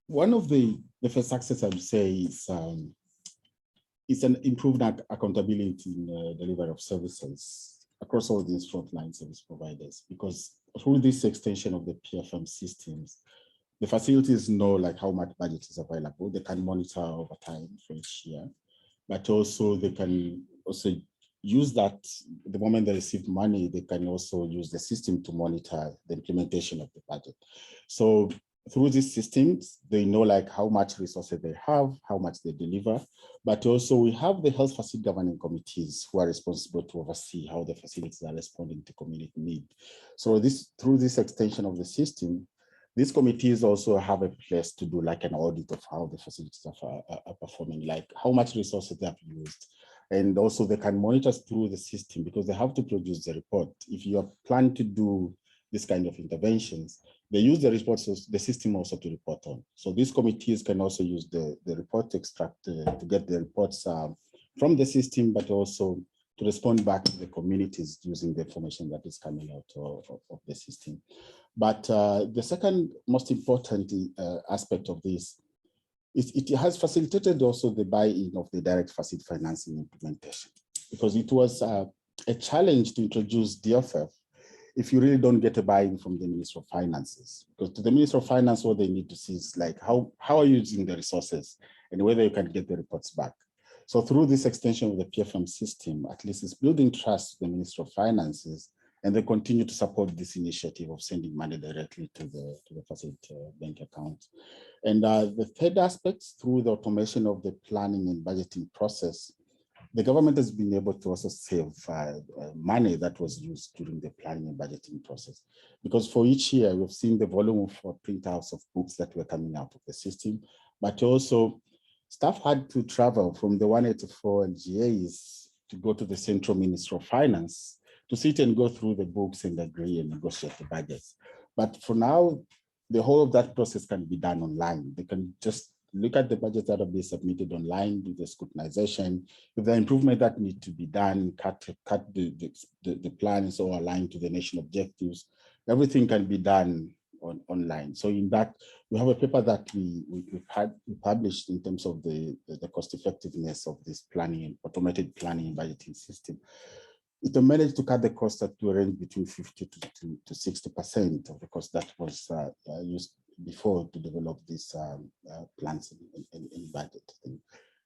one of the first success I would say is an improved accountability in delivery of services across all these frontline service providers, because through this extension of the PFM systems, the facilities know like how much budget is available. They can monitor over time for each year, but also they can also use that the moment they receive money, they can also use the system to monitor the implementation of the budget. So through these systems, they know like how much resources they have, how much they deliver, but also we have the health facility governing committees who are responsible to oversee how the facilities are responding to community need. So through this extension of the system, these committees also have a place to do like an audit of how the facilities are performing, like how much resources they have used. And also they can monitor through the system because they have to produce the report. If you are planning to do this kind of interventions, they use the reports, the system also to report on. So these committees can also use the report extract to get the reports from the system, but also to respond back to the communities using the information that is coming out of the system. But the second most important aspect of this is it has facilitated also the buy-in of the direct facility financing implementation, because it was a challenge to introduce DFF if you really don't get a buy-in from the Minister of Finances. Because to the Minister of Finance, what they need to see is like how are you using the resources and whether you can get the reports back. So through this extension of the PFM system, at least it's building trust with the Minister of Finances, and they continue to support this initiative of sending money directly to the facility bank account. And the third aspect, through the automation of the planning and budgeting process, the government has been able to also save money that was used during the planning and budgeting process. Because for each year, we've seen the volume of printouts of books that were coming out of the system, but also staff had to travel from the 184 LGAs to go to the Central Ministry of Finance to sit and go through the books and agree and negotiate the budgets. But for now, the whole of that process can be done online. They can just look at the budgets that have been submitted online, do the scrutinization. If there are improvements that need to be done, cut the plans or align to the national objectives, everything can be done online. So in that, we have a paper that we published in terms of the cost effectiveness of this planning, automated planning and budgeting system. It managed to cut the cost to a range between 50 to 60% of the cost that was used before to develop these plans and budget.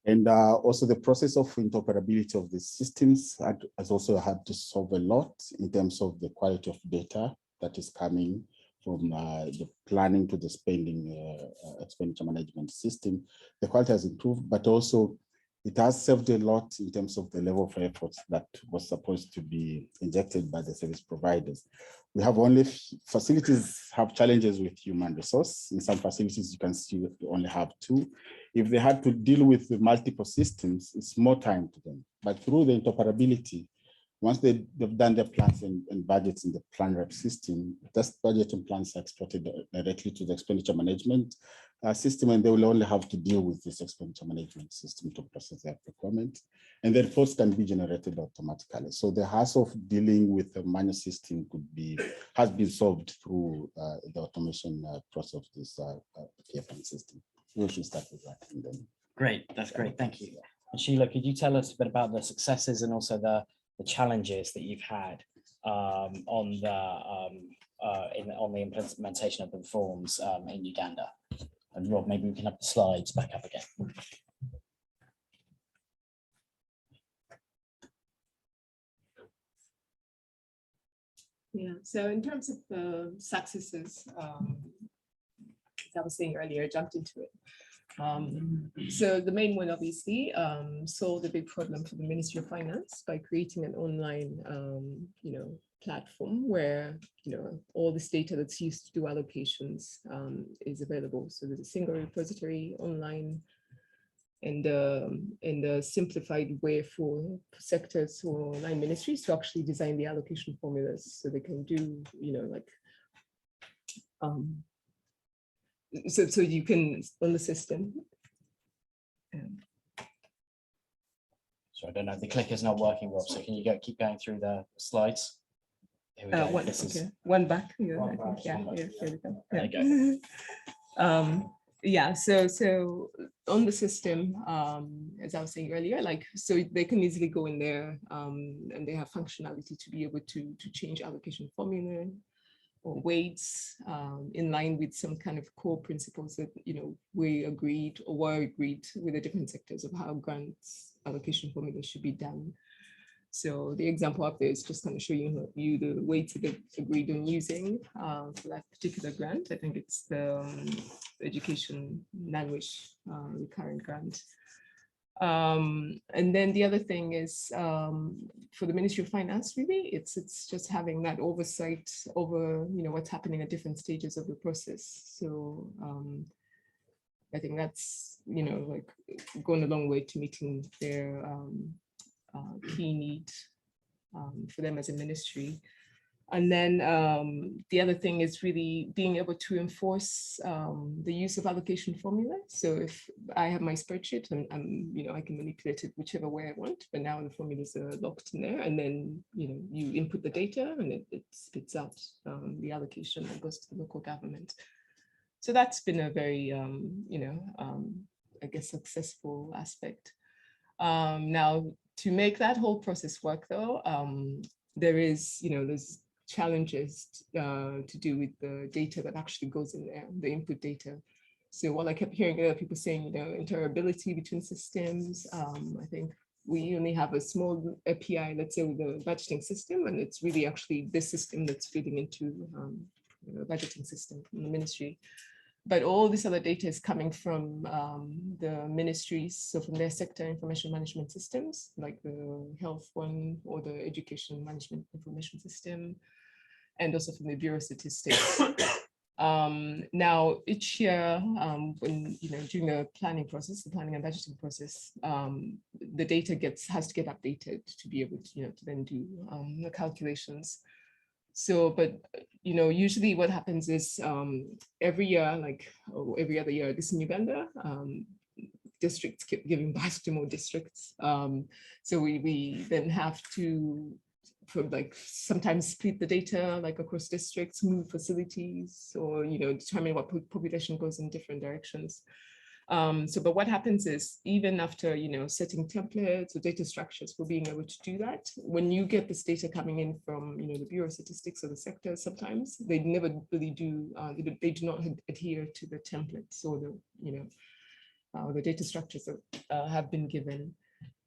And also the process of interoperability of the systems has also had to solve a lot in terms of the quality of data that is coming from the planning to the spending expenditure management system. The quality has improved, but also it has saved a lot in terms of the level of efforts that was supposed to be injected by the service providers. We have only facilities have challenges with human resource. In some facilities, you can see you only have 2. If they had to deal with the multiple systems, it's more time to them. But through the interoperability, once they've done their plans and budgets in the plan rep system, that budget and plans are exported directly to the expenditure management. system, and they will only have to deal with this expenditure management system to process their procurement. And the reports can be generated automatically. So the hassle of dealing with a manual system has been solved through the automation process of this PFM system. We should start with that. And then, great, that's great, thank you. And Sheila, could you tell us a bit about the successes and also the challenges that you've had on the implementation of the reforms in Uganda? And Rob, maybe we can have the slides back up again. Yeah, so in terms of the successes, as I was saying earlier, I jumped into it. So the main one, obviously, solved a big problem for the Ministry of Finance by creating an online, platform where, all this data that's used to do allocations is available. So there's a single repository online and a simplified way for sectors or line ministries to actually design the allocation formulas so they can do, so you can on the system. So I don't know, the clicker's not working, Rob, so can you keep going through the slides? Here we go. One back. Yeah, One back, yeah, one back. yeah, there we go. There you go. Yeah, so on the system, as I was saying earlier, so they can easily go in there and they have functionality to be able to change allocation formula or weights in line with some kind of core principles that we agreed or were agreed with the different sectors of how grants allocation formula should be done. So the example up there is just kind of showing you the weights that they've agreed on using for that particular grant. I think it's the education language recurrent grant. And then the other thing is for the Ministry of Finance, really, it's just having that oversight over what's happening at different stages of the process. So I think that's going a long way to meeting their key need for them as a ministry. And then the other thing is really being able to enforce the use of allocation formula. So if I have my spreadsheet and I can manipulate it whichever way I want, but now the formulas are locked in there, and then you input the data and it spits out the allocation that goes to the local government. So that's been a very I guess successful aspect. Now to make that whole process work, though, there's challenges to do with the data that actually goes in there, the input data. So while I kept hearing other people saying, interoperability between systems, I think we only have a small API, let's say, with the budgeting system, and it's really actually this system that's feeding into the budgeting system from the ministry. But all this other data is coming from the ministries, so from their sector information management systems, like the health one or the education management information system, and also from the Bureau of Statistics. Now, each year, when during the planning process, the planning and budgeting process, the data has to get updated to be able to then do the calculations. So, but usually what happens is every year, or every other year, this in Uganda, districts keep giving birth to more districts. So we then have to sometimes split the data across districts, move facilities, or determine what population goes in different directions. But what happens is, even after setting templates or data structures for being able to do that, when you get this data coming in from the Bureau of Statistics or the sector, sometimes they never really do. They do not adhere to the templates or the data structures that have been given.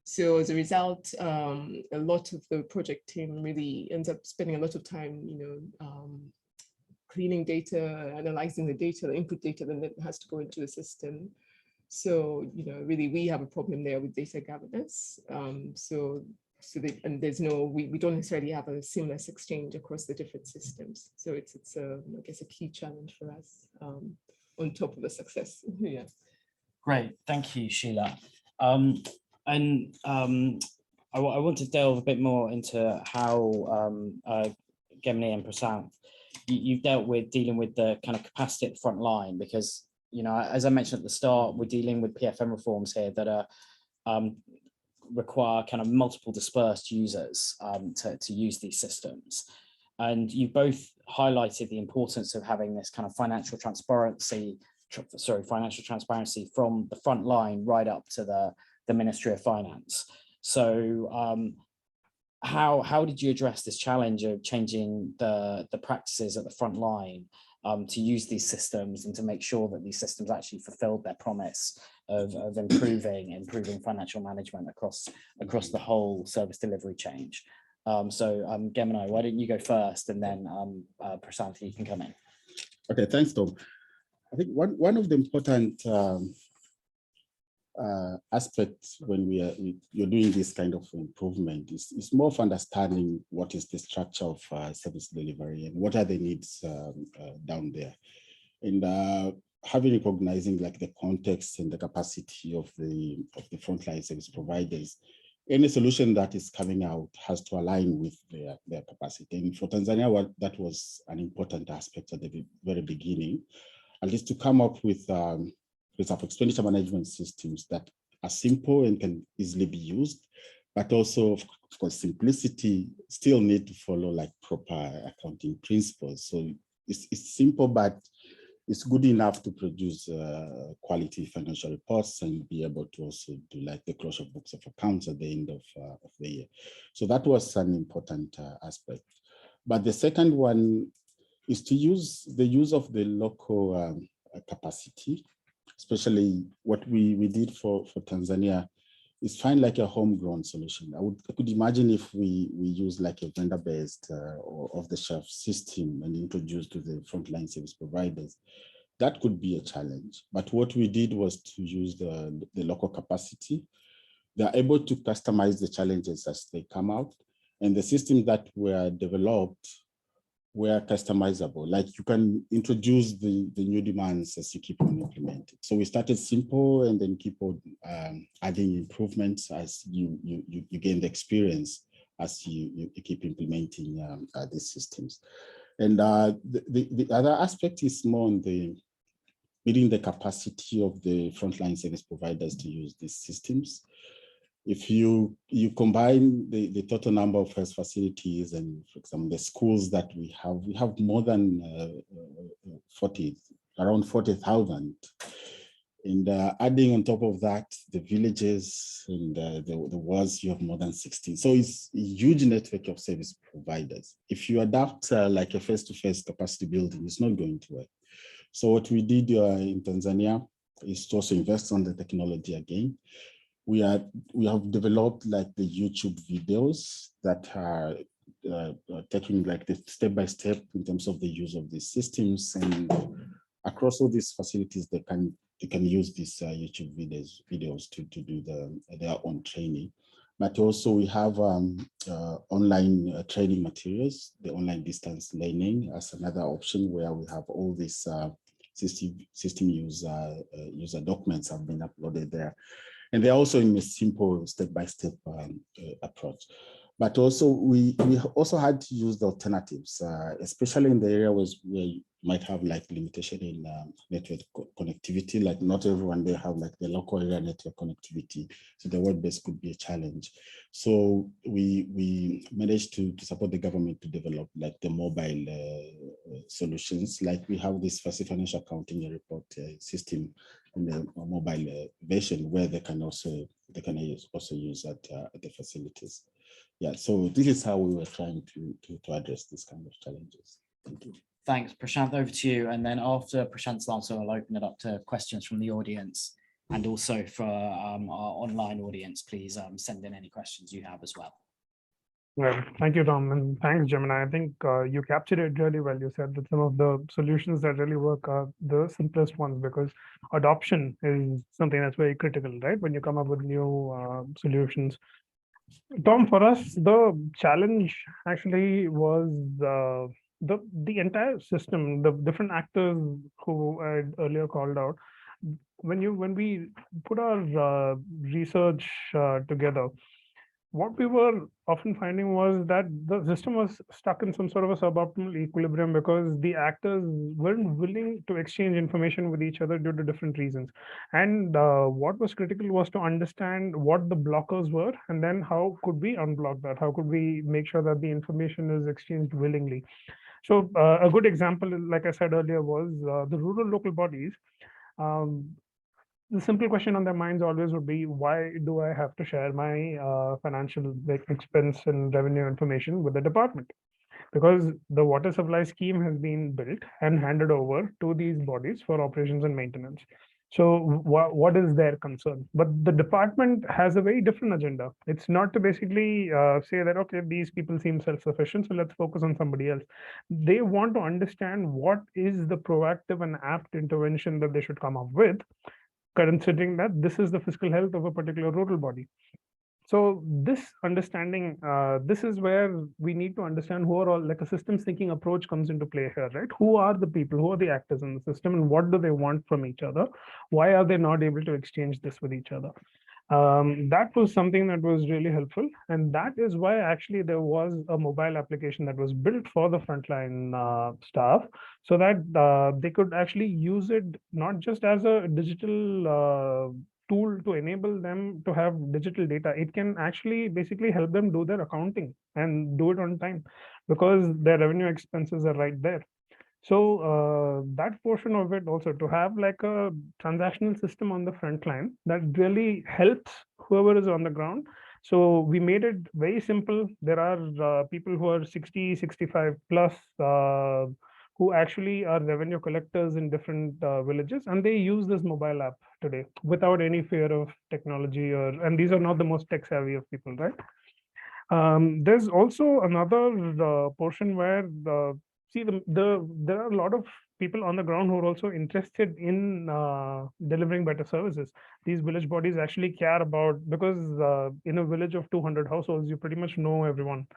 So as a result, a lot of the project team really ends up spending a lot of time, cleaning data, analyzing the data, the input data, then it has to go into the system. So, really, we have a problem there with data governance. And there's we don't necessarily have a seamless exchange across the different systems. So it's I guess a key challenge for us on top of the success. Yeah. Great, thank you, Sheila. I want to delve a bit more into how Gemini and Prasanth, you've dealing with the kind of capacity at the front line, because you know, as I mentioned at the start, we're dealing with PFM reforms here that are require kind of multiple dispersed users to use these systems. And you both highlighted the importance of having this kind of financial transparency from the front line right up to the Ministry of Finance. So how did you address this challenge of changing the practices at the front line to use these systems and to make sure that these systems actually fulfilled their promise of improving financial management across the whole service delivery chain? Gemini, why don't you go first, and then Prashant, you can come in. Okay, thanks, Tom. I think one of the important aspects when you're doing this kind of improvement is more of understanding what is the structure of service delivery and what are the needs down there, and recognizing like the context and the capacity of the frontline service providers. Any solution that is coming out has to align with their capacity. And for Tanzania, that was an important aspect at the very beginning, at least to come up with expenditure management systems that are simple and can easily be used, but also, of course, simplicity still need to follow like proper accounting principles. So it's simple, but it's good enough to produce quality financial reports and be able to also do like the closure books of accounts at the end of the year. So that was an important aspect. But the second one is to use of the local capacity, especially what we did for Tanzania, is find like a homegrown solution. I could imagine if we use like a vendor-based or off-the-shelf system and introduce to the frontline service providers, that could be a challenge. But what we did was to use the local capacity. They're able to customize the challenges as they come out, and the systems that were developed were customizable. Like you can introduce the new demands as you keep on implementing. So we started simple and then keep on adding improvements as you gain the experience as you keep implementing these systems. And the other aspect is more on the building the capacity of the frontline service providers to use these systems. If you combine the total number of health facilities and, for example, the schools that we have more than around 40,000. And adding on top of that, the villages and the wards, you have more than 16. So it's a huge network of service providers. If you adapt like a face-to-face capacity building, it's not going to work. So what we did in Tanzania is to also invest on the technology again. We have developed like the YouTube videos that are taking like the step-by-step in terms of the use of these systems, and across all these facilities, they can use these YouTube videos to do their own training. But also we have online training materials, the online distance learning as another option, where we have all these system user documents have been uploaded there. And they're also in a simple step-by-step approach. But also we also had to use the alternatives, especially in the areas where you might have like limitation in network connectivity. Like not everyone, they have like the local area network connectivity. So the web-based could be a challenge. So we managed to support the government to develop like the mobile solutions. Like we have this financial accounting report system in the mobile version, where they can also use at the facilities. Yeah, so this is how we were trying to address this kind of challenges. Thank you. Thanks, Prashant, over to you. And then after Prashant's answer, I'll open it up to questions from the audience, and also for our online audience, please send in any questions you have as well. Well, thank you, Tom, and thanks, Gemini. I think you captured it really well. You said that some of the solutions that really work are the simplest ones, because adoption is something that's very critical, right? When you come up with new solutions. Tom, for us, the challenge actually was the entire system, the different actors who I earlier called out. When we put our research together, what we were often finding was that the system was stuck in some sort of a suboptimal equilibrium because the actors weren't willing to exchange information with each other due to different reasons. And what was critical was to understand what the blockers were, and then how could we unblock that? How could we make sure that the information is exchanged willingly? So a good example, like I said earlier, was the rural local bodies. Um, the simple question on their minds always would be, why do I have to share my financial expense and revenue information with the department? Because the water supply scheme has been built and handed over to these bodies for operations and maintenance. So what is their concern? But the department has a very different agenda. It's not to basically say that, okay, these people seem self-sufficient, so let's focus on somebody else. They want to understand what is the proactive and apt intervention that they should come up with, considering that this is the fiscal health of a particular rural body. So this understanding, this is where we need to understand who are all, like a systems thinking approach comes into play here, right? Who are the people, who are the actors in the system, and what do they want from each other? Why are they not able to exchange this with each other? That was something that was really helpful. And that is why actually there was a mobile application that was built for the frontline staff, so that they could actually use it not just as a digital tool to enable them to have digital data. It can actually basically help them do their accounting and do it on time, because their revenue expenses are right there. So that portion of it also, to have like a transactional system on the front line that really helps whoever is on the ground. So we made it very simple. There are people who are 60, 65 plus who actually are revenue collectors in different villages, and they use this mobile app today without any fear of technology, and these are not the most tech savvy of people, right? There's also another portion where there are a lot of people on the ground who are also interested in delivering better services. These village bodies actually care about, because in a village of 200 households, you pretty much know everyone,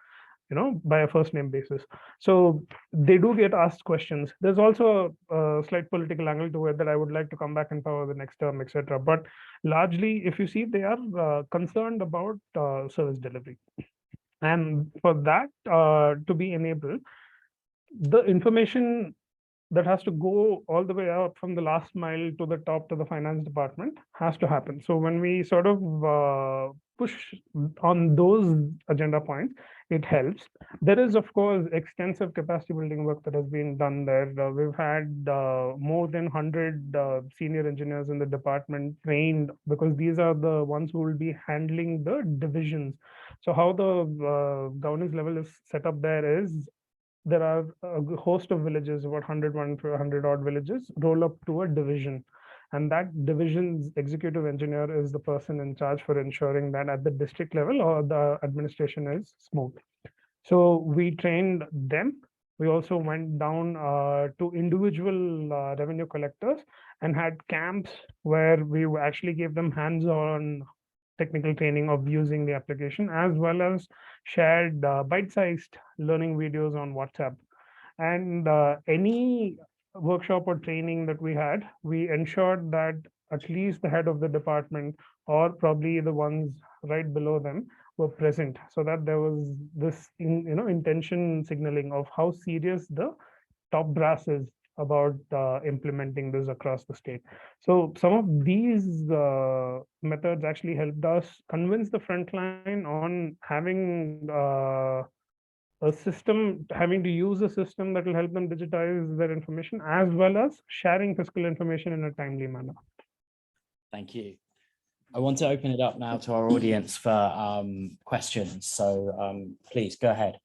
by a first name basis. So they do get asked questions. There's also a slight political angle to it that I would like to come back and cover the next term, etc. But largely, if you see, they are concerned about service delivery. And for that to be enabled, the information that has to go all the way out from the last mile to the top to the finance department has to happen. So when we sort of push on those agenda points, it helps. There is, of course, extensive capacity building work that has been done there. We've had more than 100 senior engineers in the department trained, because these are the ones who will be handling the divisions. So how the governance level is set up there is, there are a host of villages, about 100 odd villages, roll up to a division. And that division's executive engineer is the person in charge for ensuring that at the district level or the administration is smooth. So we trained them. We also went down to individual revenue collectors and had camps where we actually gave them hands-on technical training of using the application, as well as shared bite-sized learning videos on WhatsApp. And any workshop or training that we had, we ensured that at least the head of the department, or probably the ones right below them, were present, so that there was this intention signaling of how serious the top brass is about implementing this across the state. So some of these methods actually helped us convince the frontline on having a system, having to use a system that will help them digitize their information, as well as sharing fiscal information in a timely manner. Thank you. I want to open it up now to our audience for questions. So please go ahead.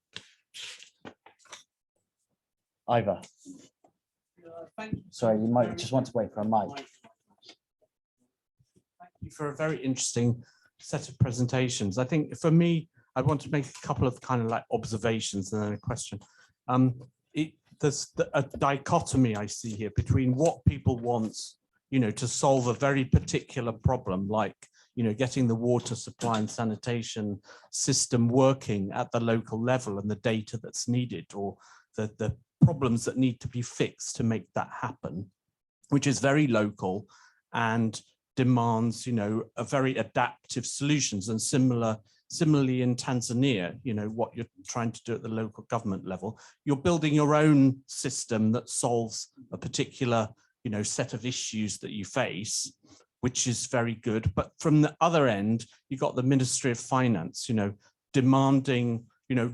Ivor. Sorry, you might just want to wait for a mic. Thank you for a very interesting set of presentations. I think for me, I want to make a couple of kind of like observations and then a question. There's a dichotomy I see here between what people want, to solve a very particular problem, like, getting the water supply and sanitation system working at the local level and the data that's needed, or the problems that need to be fixed to make that happen, which is very local and demands, a very adaptive solutions and similar similarly in Tanzania, you know, what you're trying to do at the local government level, you're building your own system that solves a particular, you know, set of issues that you face, which is very good. But from the other end, you got the Ministry of Finance, you know, demanding, you know,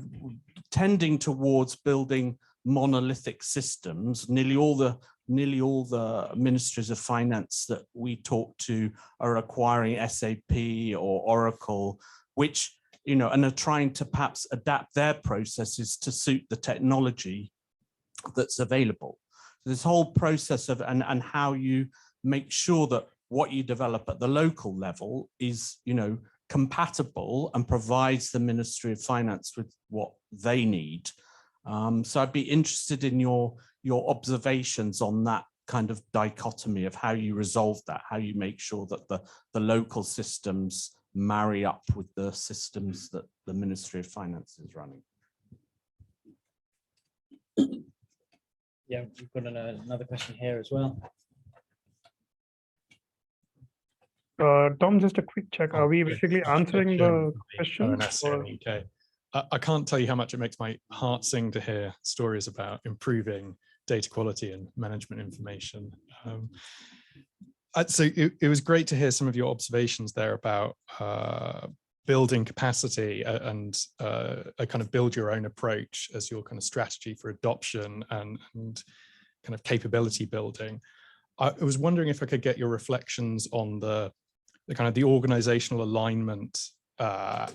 tending towards building monolithic systems. Nearly all the ministries of finance that we talk to are acquiring SAP or Oracle, which, you know, and are trying to perhaps adapt their processes to suit the technology that's available. This whole process of and how you make sure that what you develop at the local level is, you know, compatible and provides the Ministry of Finance with what they need. So I'd be interested in your observations on that kind of dichotomy of how you resolve that, how you make sure that the local systems marry up with the systems that the Ministry of Finance is running. Yeah, we've got another question here as well. Tom, just a quick check. Are we basically answering the question? Okay. I can't tell you how much it makes my heart sing to hear stories about improving data quality and management information. So it was great to hear some of your observations there about building capacity and a kind of build your own approach as your kind of strategy for adoption and kind of capability building. I was wondering if I could get your reflections on the kind of the organizational alignment part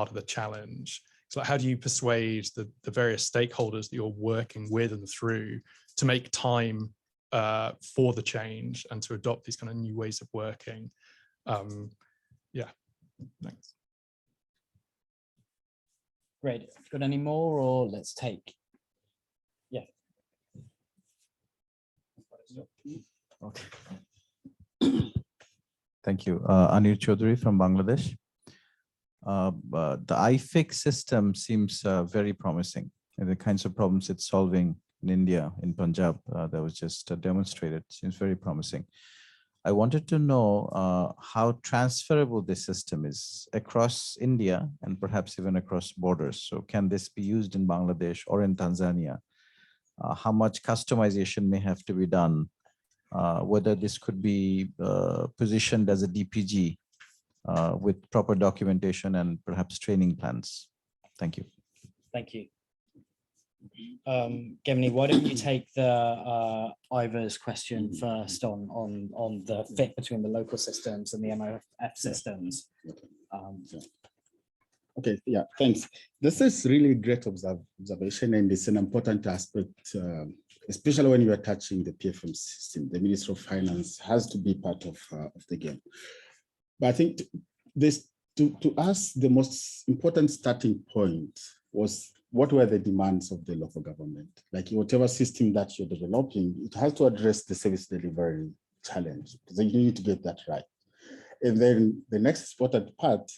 of the challenge. So how do you persuade the various stakeholders that you're working with and through to make time for the change and to adopt these kind of new ways of working? Yeah, thanks. Great. Got any more, or let's take? Yeah. Okay. Thank you. Anil Chaudhary from Bangladesh. The iFix system seems very promising, and the kinds of problems it's solving in India, in Punjab, that was just demonstrated, seems very promising. I wanted to know how transferable this system is across India and perhaps even across borders. So can this be used in Bangladesh or in Tanzania? How much customization may have to be done? Whether this could be positioned as a DPG with proper documentation and perhaps training plans. Thank you. Thank you. Gemini, why don't you take the Ivor's question first on the fit between the local systems and the MOF systems. Okay, yeah, thanks. This is really great observation, and it's an important aspect, especially when you are touching the PFM system. The Minister of Finance has to be part of the game. But I think this, to us, the most important starting point was what were the demands of the local government? Like whatever system that you're developing, it has to address the service delivery challenge. So you need to get that right. And then the next important part,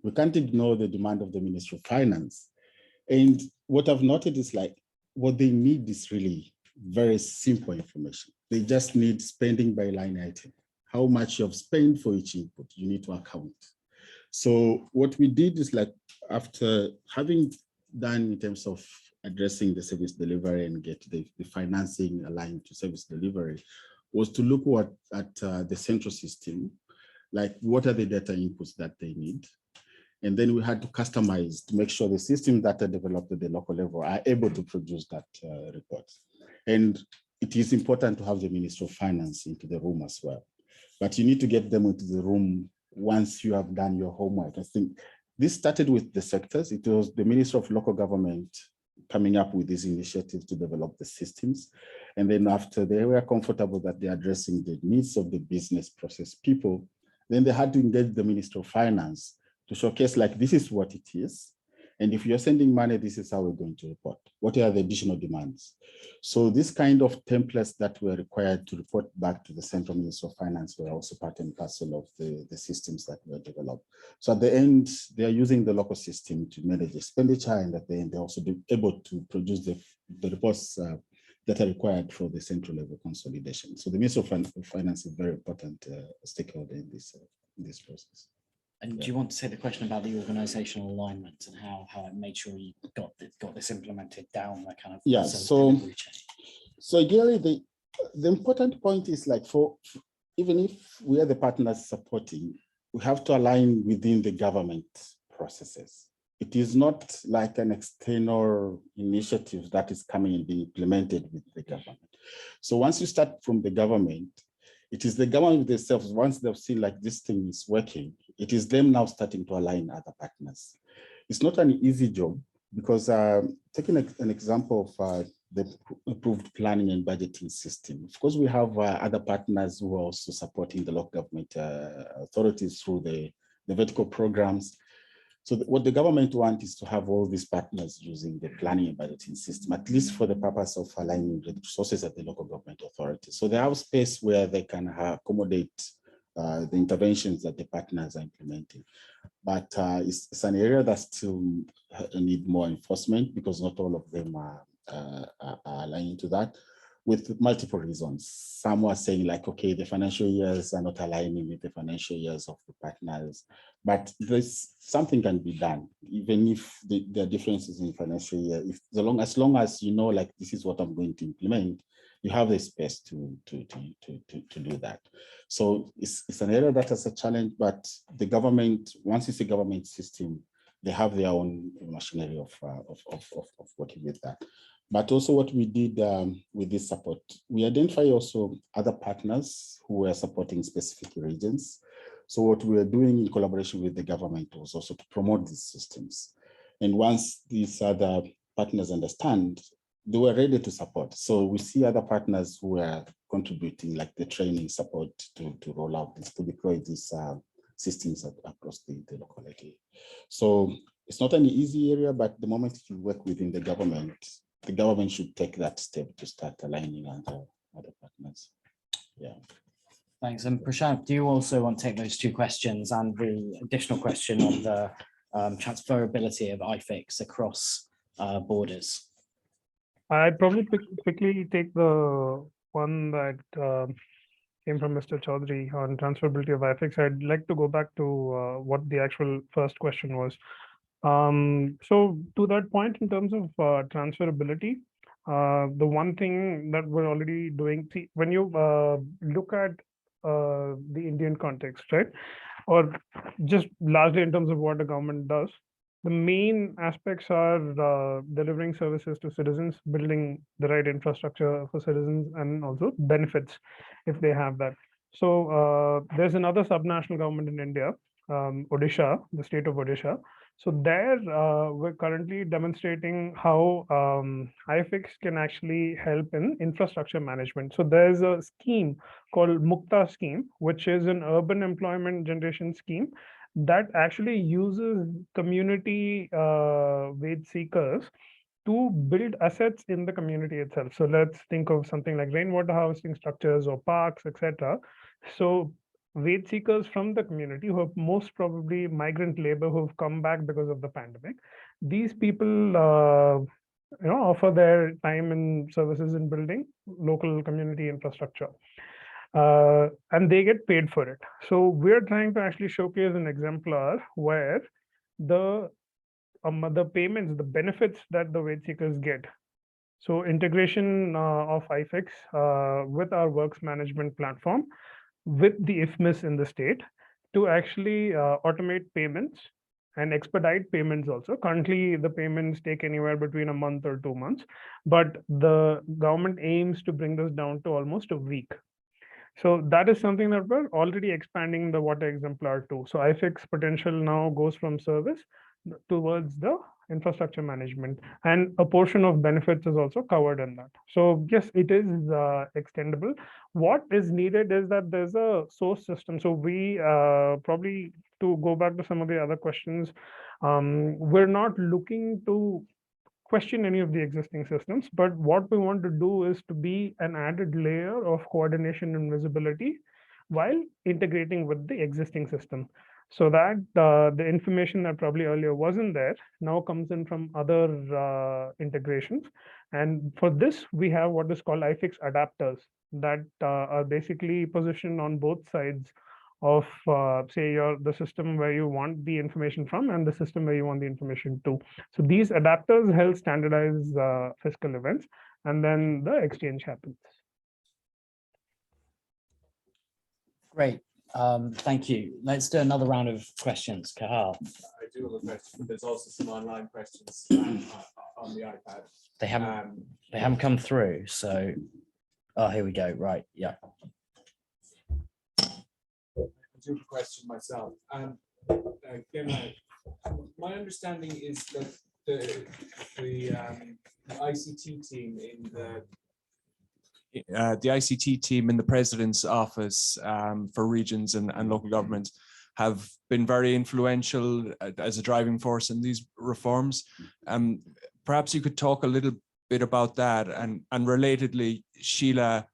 we can't ignore the demand of the Ministry of Finance. And what I've noted is like, what they need is really very simple information. They just need spending by line item. How much you have spent for each input, you need to account. So what we did is like, after having done in terms of addressing the service delivery and get the financing aligned to service delivery, was to look at the central system, like what are the data inputs that they need. And then we had to customize to make sure the systems that are developed at the local level are able to produce that report. And it is important to have the Minister of Finance into the room as well. But you need to get them into the room once you have done your homework. I think this started with the sectors. It was the Minister of Local Government coming up with these initiatives to develop the systems. And then after they were comfortable that they're addressing the needs of the business process people, then they had to engage the Minister of Finance to showcase like, this is what it is. And if you're sending money, this is how we're going to report. What are the additional demands? So this kind of templates that were required to report back to the Central Ministry of Finance were also part and parcel of the systems that were developed. So at the end, they are using the local system to manage expenditure, and at the end, they're also able to produce the reports that are required for the central level consolidation. So the Ministry of Finance is a very important stakeholder in this process. And do you want to say the question about the organizational alignment and how it made sure you got this implemented down the kind of delivery chain? So ideally, the important point is like even if we are the partners supporting, we have to align within the government processes. It is not like an external initiative that is coming and being implemented with the government. So once you start from the government, it is the government themselves, once they've seen like this thing is working, it is them now starting to align other partners. It's not an easy job because taking an example of the approved planning and budgeting system. Of course, we have other partners who are also supporting the local government authorities through the vertical programs. So what the government wants is to have all these partners using the planning and budgeting system, at least for the purpose of aligning the resources at the local government authorities. So they have space where they can accommodate the interventions that the partners are implementing. But it's an area that still need more enforcement because not all of them are aligning to that, with multiple reasons. Some are saying like, okay, the financial years are not aligning with the financial years of the partners, but something can be done, even if there are differences in financial year. As long as you know, like, this is what I'm going to implement, you have the space to do that. So it's an area that has a challenge, but the government, once it's a government system, they have their own machinery of working with that. But also what we did with this support, we identify also other partners who are supporting specific regions. So what we are doing in collaboration with the government was also to promote these systems. And once these other partners understand, they were ready to support. So we see other partners who are contributing, like the training support to roll out this, to deploy these systems across the locality. So it's not an easy area, but the moment you work within the government should take that step to start aligning other partners. Yeah. Thanks. And Prashant, do you also want to take those two questions and the additional question on the transferability of IFIX across borders? I'd probably quickly take the one that came from Mr. Chaudhary on transferability of IFIX. I'd like to go back to what the actual first question was. So to that point, in terms of transferability, the one thing that we're already doing, see, when you look at the Indian context, right, or just largely in terms of what the government does, the main aspects are delivering services to citizens, building the right infrastructure for citizens, and also benefits if they have that. So there's another subnational government in India, Odisha, the state of Odisha. So there, we're currently demonstrating how IFIX can actually help in infrastructure management. So there's a scheme called Mukta scheme, which is an urban employment generation scheme that actually uses community wage seekers to build assets in the community itself. So let's think of something like rainwater harvesting structures or parks, etc. So wage seekers from the community who are most probably migrant labor who have come back because of the pandemic. These people offer their time and services in building local community infrastructure. And they get paid for it. So we're trying to actually showcase an exemplar where the payments, the benefits that the wage seekers get. So integration of IFIX with our works management platform with the IFMIS in the state to actually automate payments and expedite payments also. Currently, the payments take anywhere between a month or 2 months, but the government aims to bring this down to almost a week. So that is something that we're already expanding the water exemplar to. So IFIX potential now goes from service towards the infrastructure management, and a portion of benefits is also covered in that. So yes, it is extendable. What is needed is that there's a source system. So we probably, to go back to some of the other questions, we're not looking to question any of the existing systems, but what we want to do is to be an added layer of coordination and visibility while integrating with the existing system, so that the information that probably earlier wasn't there now comes in from other integrations. And for this, we have what is called IFIX adapters that are basically positioned on both sides of say the system where you want the information from and the system where you want the information to. So these adapters help standardize fiscal events, and then the exchange happens. Great. Thank you. Let's do another round of questions. Kahal, I do have a question, but there's also some online questions on the iPad. they haven't come through. So, oh, here we go. Right. Yeah. I do have a question myself. My understanding is that the ICT team in the ICT team in the President's office for regions and local governments have been very influential as a driving force in these reforms. Perhaps you could talk a little bit about that, and relatedly, Sheila,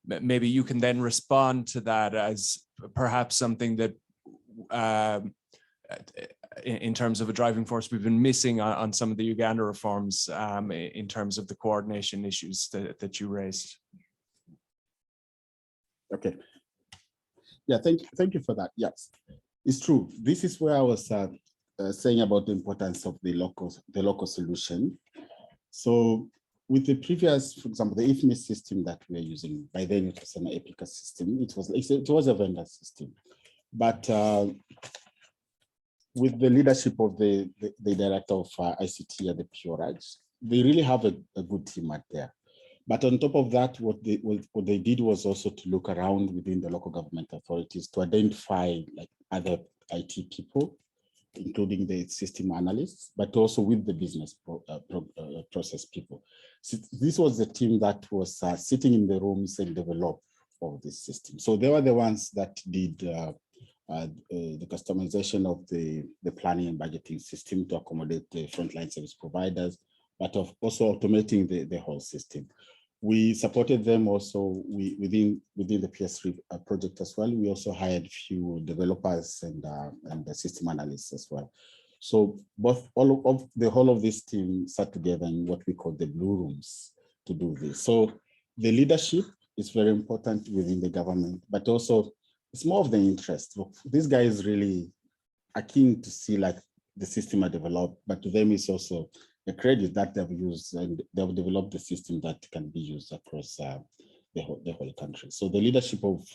maybe you can then respond to that as perhaps something that in terms of a driving force we've been missing on some of the Uganda reforms in terms of the coordination issues that you raised. Okay. Yeah, thank you for that. Yes, it's true. This is where I was saying about the importance of the local solution. So with the previous, for example, the IFMIS system that we are using, by then it was an EPICA system. It was a vendor system, but with the leadership of the director of ICT at the PRH, they really have a good team out there. But on top of that, what they did was also to look around within the local government authorities to identify like other IT people, including the system analysts, but also with the business process people. So this was the team that was sitting in the rooms and developed all this system. So they were the ones that did the customization of the planning and budgeting system to accommodate the frontline service providers, but also automating the whole system. We supported them also within the PS3 project as well. We also hired a few developers and the system analysts as well. So the whole of this team sat together in what we call the blue rooms to do this. So the leadership is very important within the government, but also it's more of the interest. Look, these guys really are keen to see like the system are developed, but to them it's also the credit that they've used, and they've developed the system that can be used across the whole country. So the leadership of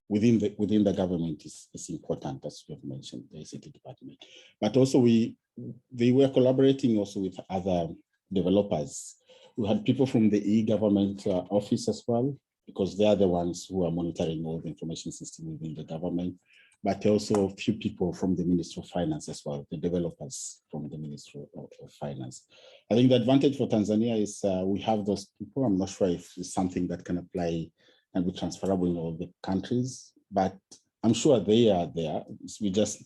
within the government is important, as we've mentioned, the ICT department. But also they were collaborating also with other developers. We had people from the e-government office as well, because they are the ones who are monitoring all the information system within the government, but also a few people from the Ministry of Finance as well, the developers from the Ministry of Finance. I think the advantage for Tanzania is we have those people. I'm not sure if it's something that can apply and be transferable in all the countries, but I'm sure they are there. We just,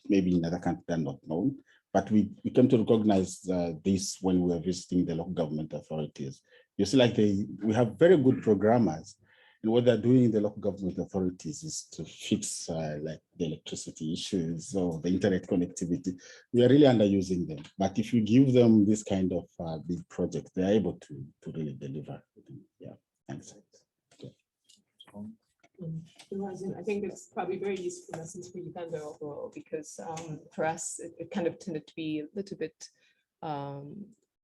maybe in other countries, they're not known, but we came to recognize this when we were visiting the local government authorities. You see, like we have very good programmers, and what they're doing in the local government authorities is to fix like the electricity issues or the internet connectivity. We are really underusing them. But if you give them this kind of big project, they're able to really deliver. Yeah, thanks. Okay. I think it's probably very useful lessons for Uganda overall, because for us, it kind of tended to be a little bit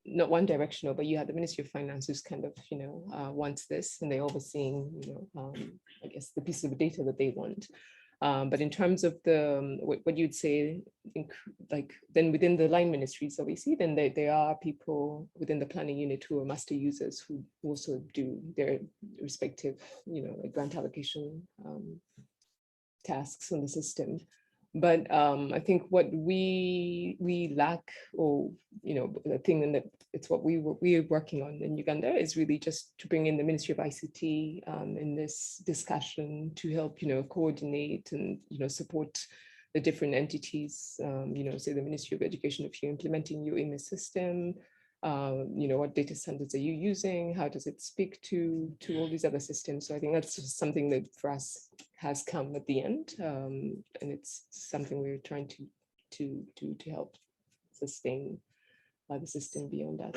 not one directional, but you had the Ministry of Finance who's kind of, wants this, and they're overseeing, I guess, the piece of data that they want. But in terms of the what you'd say, like then within the line ministries, obviously, then there are people within the planning unit who are master users who also do their respective, like grant allocation tasks on the system. But I think what we lack, or the thing that it's what we're working on in Uganda is really just to bring in the Ministry of ICT in this discussion to help coordinate and support the different entities. Say the Ministry of Education, if you're implementing your IMIS system, what data standards are you using? How does it speak to all these other systems? So I think that's just something that for us has come at the end, and it's something we're trying to help sustain the system beyond that.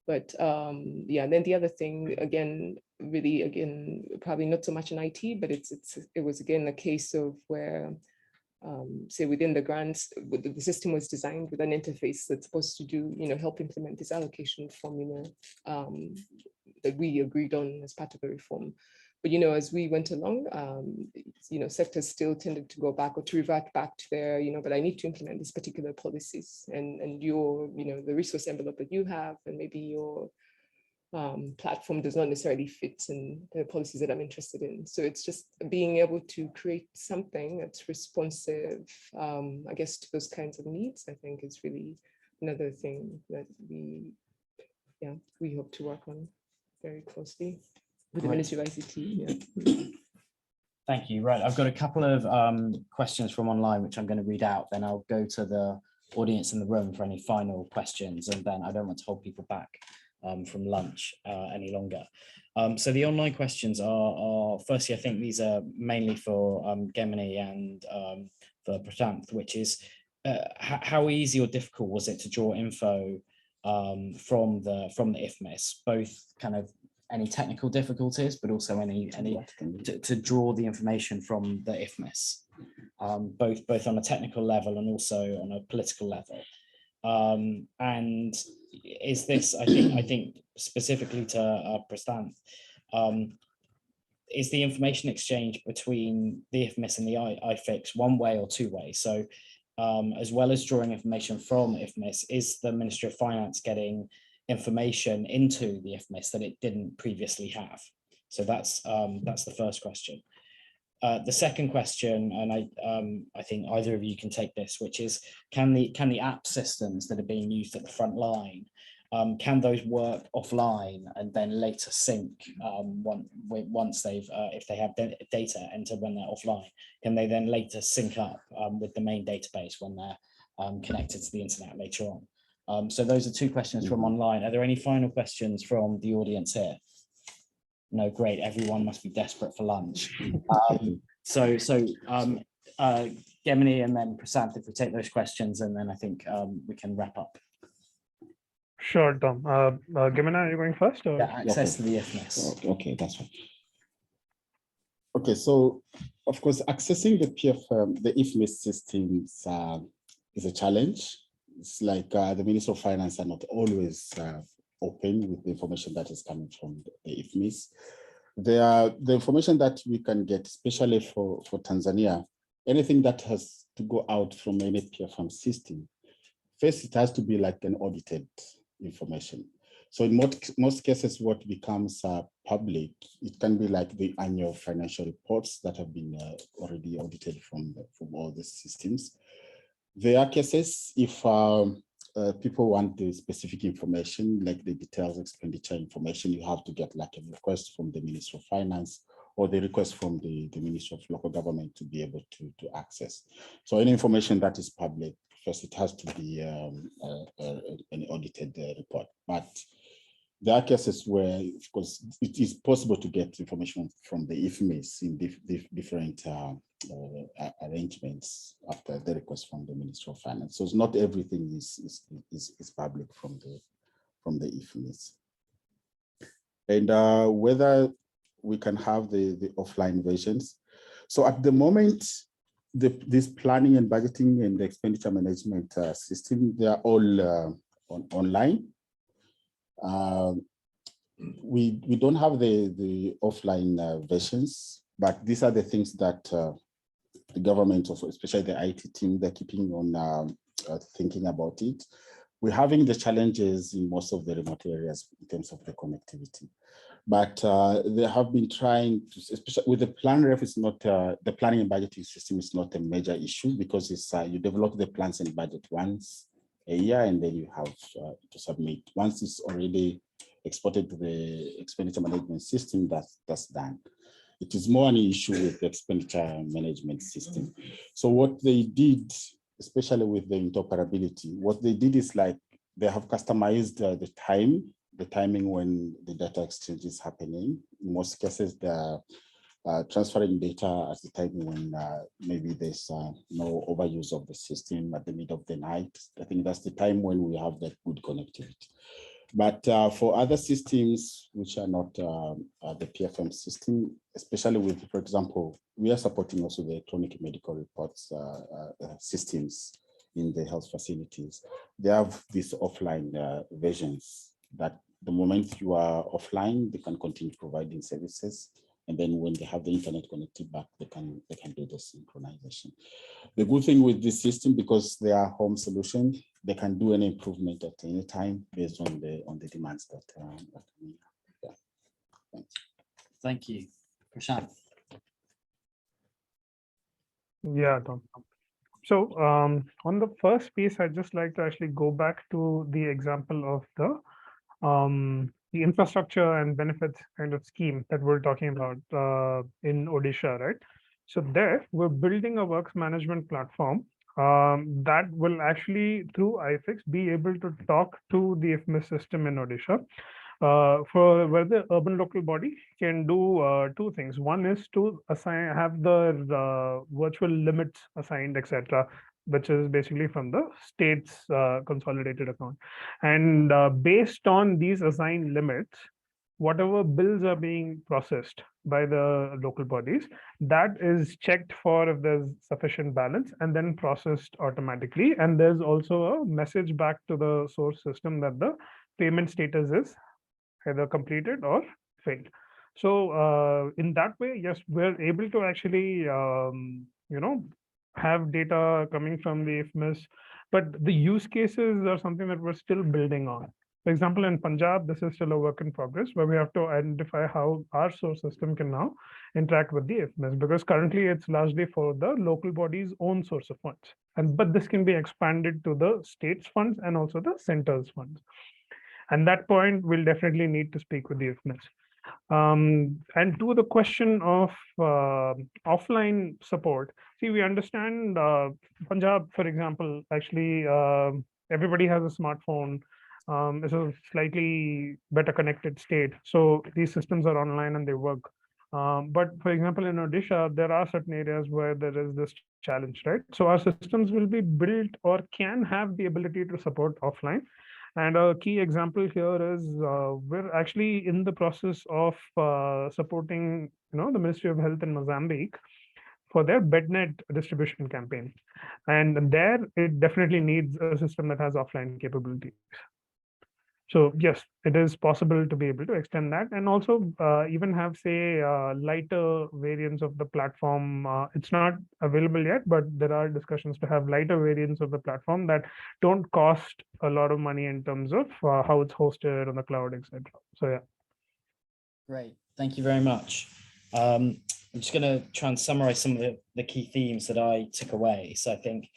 But yeah, and then the other thing, again, really, again, probably not so much in IT, but it was again a case of where, say within the grants, the system was designed with an interface that's supposed to do, help implement this allocation formula that we agreed on as part of the reform. But, as we went along, sectors still tended to go back or to revert back to their, but I need to implement these particular policies, and your, the resource envelope that you have, and maybe your platform does not necessarily fit in the policies that I'm interested in. So it's just being able to create something that's responsive, I guess, to those kinds of needs, I think is really another thing that we hope to work on very closely with the Ministry of ICT. Yeah. Thank you. Right, I've got a couple of questions from online, which I'm going to read out. Then I'll go to the audience in the room for any final questions, and then I don't want to hold people back from lunch any longer. So the online questions are firstly, I think these are mainly for Gemini and for Prasanth, which is how easy or difficult was it to draw info from the IFMIS, both kind of any technical difficulties, but also any to draw the information from the IFMIS, both on a technical level and also on a political level. And is this, I think specifically to Prasanth, is the information exchange between the IFMIS and the IFIX one way or two way? So as well as drawing information from IFMIS, is the Ministry of Finance getting information into the IFMIS that it didn't previously have? So that's the first question. The second question, and I think either of you can take this, which is, can the app systems that are being used at the front line, can those work offline and then later sync once they've, if they have data entered when they're offline, can they then later sync up with the main database when they're connected to the internet later on? So those are two questions from online. Are there any final questions from the audience here? No, great. Everyone must be desperate for lunch. Gemini and then Prasanth, if we take those questions, and then I think we can wrap up. Sure, Tom. Gemini, are you going first? Or? Yeah, access to the IFMIS. Okay, that's fine. Okay, so of course, accessing the the IFMIS systems is a challenge. It's like the Minister of Finance are not always open with the information that is coming from the IFMIS. The information that we can get, especially for Tanzania, anything that has to go out from any PFM system, first it has to be like an audited information. So in most cases, what becomes public, it can be like the annual financial reports that have been already audited from all the systems. There are cases if people want the specific information, like the details expenditure information, you have to get like a request from the Ministry of Finance or the request from the Ministry of Local Government to be able to access. So any information that is public, first it has to be an audited report. But there are cases where, of course, it is possible to get information from the IFMIS in different arrangements after the request from the Ministry of Finance. So not everything is public from the IFMIS. And whether we can have the offline versions. So at the moment, this planning and budgeting and the expenditure management system, they are all online. We don't have the offline versions, but these are the things that the government, especially the IT team, they're keeping on thinking about it. We're having the challenges in most of the remote areas in terms of the connectivity, but they have been trying to, especially with the plan ref, it's not the planning and budgeting system is not a major issue because it's you develop the plans and budget once a year, and then you have to submit. Once it's already exported to the expenditure management system, that's done. It is more an issue with the expenditure management system. So what they did, especially with the interoperability, what they did is like they have customized the timing when the data exchange is happening. In most cases, they're transferring data at the time when maybe there's no overuse of the system at the middle of the night. I think that's the time when we have that good connectivity. But for other systems which are not the PFM system, especially with, for example, we are supporting also the electronic medical reports systems in the health facilities. They have these offline versions that the moment you are offline, they can continue providing services. And then when they have the internet connected back, they can do the synchronization. The good thing with this system, because they are home solution, they can do any improvement at any time based on the demands that we have. Yeah. Thank you. Prashant. Yeah, Tom. So on the first piece, I'd just like to actually go back to the example of the infrastructure and benefits kind of scheme that we're talking about in Odisha, right? So there, we're building a works management platform that will actually, through iFix, be able to talk to the IFMIS system in Odisha. For where the urban local body can do two things. One is to have the virtual limits assigned, etc., which is basically from the state's consolidated account. And based on these assigned limits, whatever bills are being processed by the local bodies, that is checked for if there's sufficient balance and then processed automatically. And there's also a message back to the source system that the payment status is either completed or failed. So in that way, yes, we're able to actually, have data coming from the IFMIS, but the use cases are something that we're still building on. For example, in Punjab, this is still a work in progress where we have to identify how our source system can now interact with the IFMIS, because currently it's largely for the local body's own source of funds. But this can be expanded to the state's funds and also the center's funds. And that point, we'll definitely need to speak with the IFMIS. And to the question of offline support, see, we understand Punjab, for example, actually, everybody has a smartphone. It's a slightly better connected state. So these systems are online and they work. But for example, in Odisha, there are certain areas where there is this challenge, right? So our systems will be built or can have the ability to support offline. And a key example here is we're actually in the process of supporting, the Ministry of Health in Mozambique for their BedNet distribution campaign. And there, it definitely needs a system that has offline capabilities. So yes, it is possible to be able to extend that and also even have, say, lighter variants of the platform. It's not available yet, but there are discussions to have lighter variants of the platform that don't cost a lot of money in terms of how it's hosted on the cloud, etc. So yeah. Great, thank you very much. I'm just going to try and summarize some of the key themes that I took away. So I think,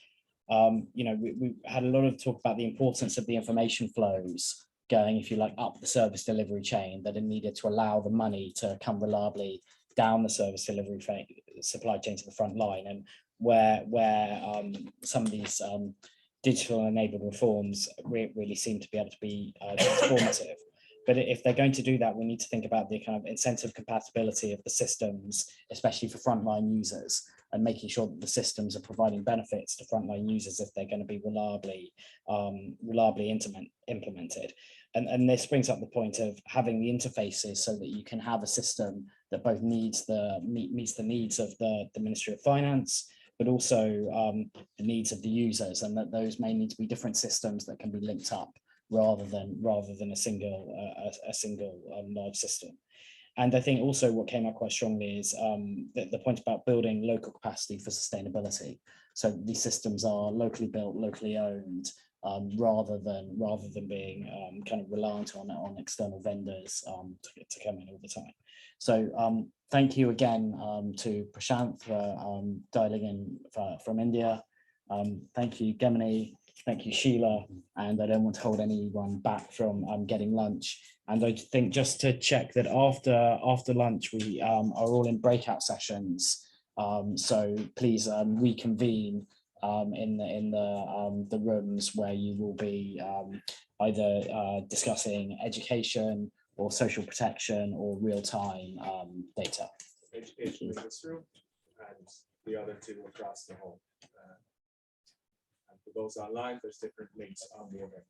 we had a lot of talk about the importance of the information flows going, if you like, up the service delivery chain, that are needed to allow the money to come reliably down the service delivery supply chain to the front line, and where some of these digital enabled reforms really seem to be able to be transformative. But if they're going to do that, we need to think about the kind of incentive compatibility of the systems, especially for frontline users, and making sure that the systems are providing benefits to frontline users if they're going to be reliably implemented. And this brings up the point of having the interfaces so that you can have a system that both meets the needs of the Ministry of Finance, but also the needs of the users, and that those may need to be different systems that can be linked up rather than a single large system. And I think also what came up quite strongly is the point about building local capacity for sustainability. So these systems are locally built, locally owned, rather than being kind of reliant on external vendors to come in all the time. So thank you again to Prashant for dialing in from India. Thank you, Gemini. Thank you, Sheila. And I don't want to hold anyone back from getting lunch. And I think just to check that after lunch, we are all in breakout sessions. So please reconvene in the rooms where you will be either discussing education or social protection or real-time data. Education in this room and the other two across the hall. And for those online, there's different links on the other.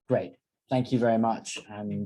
Great. thank you very much. And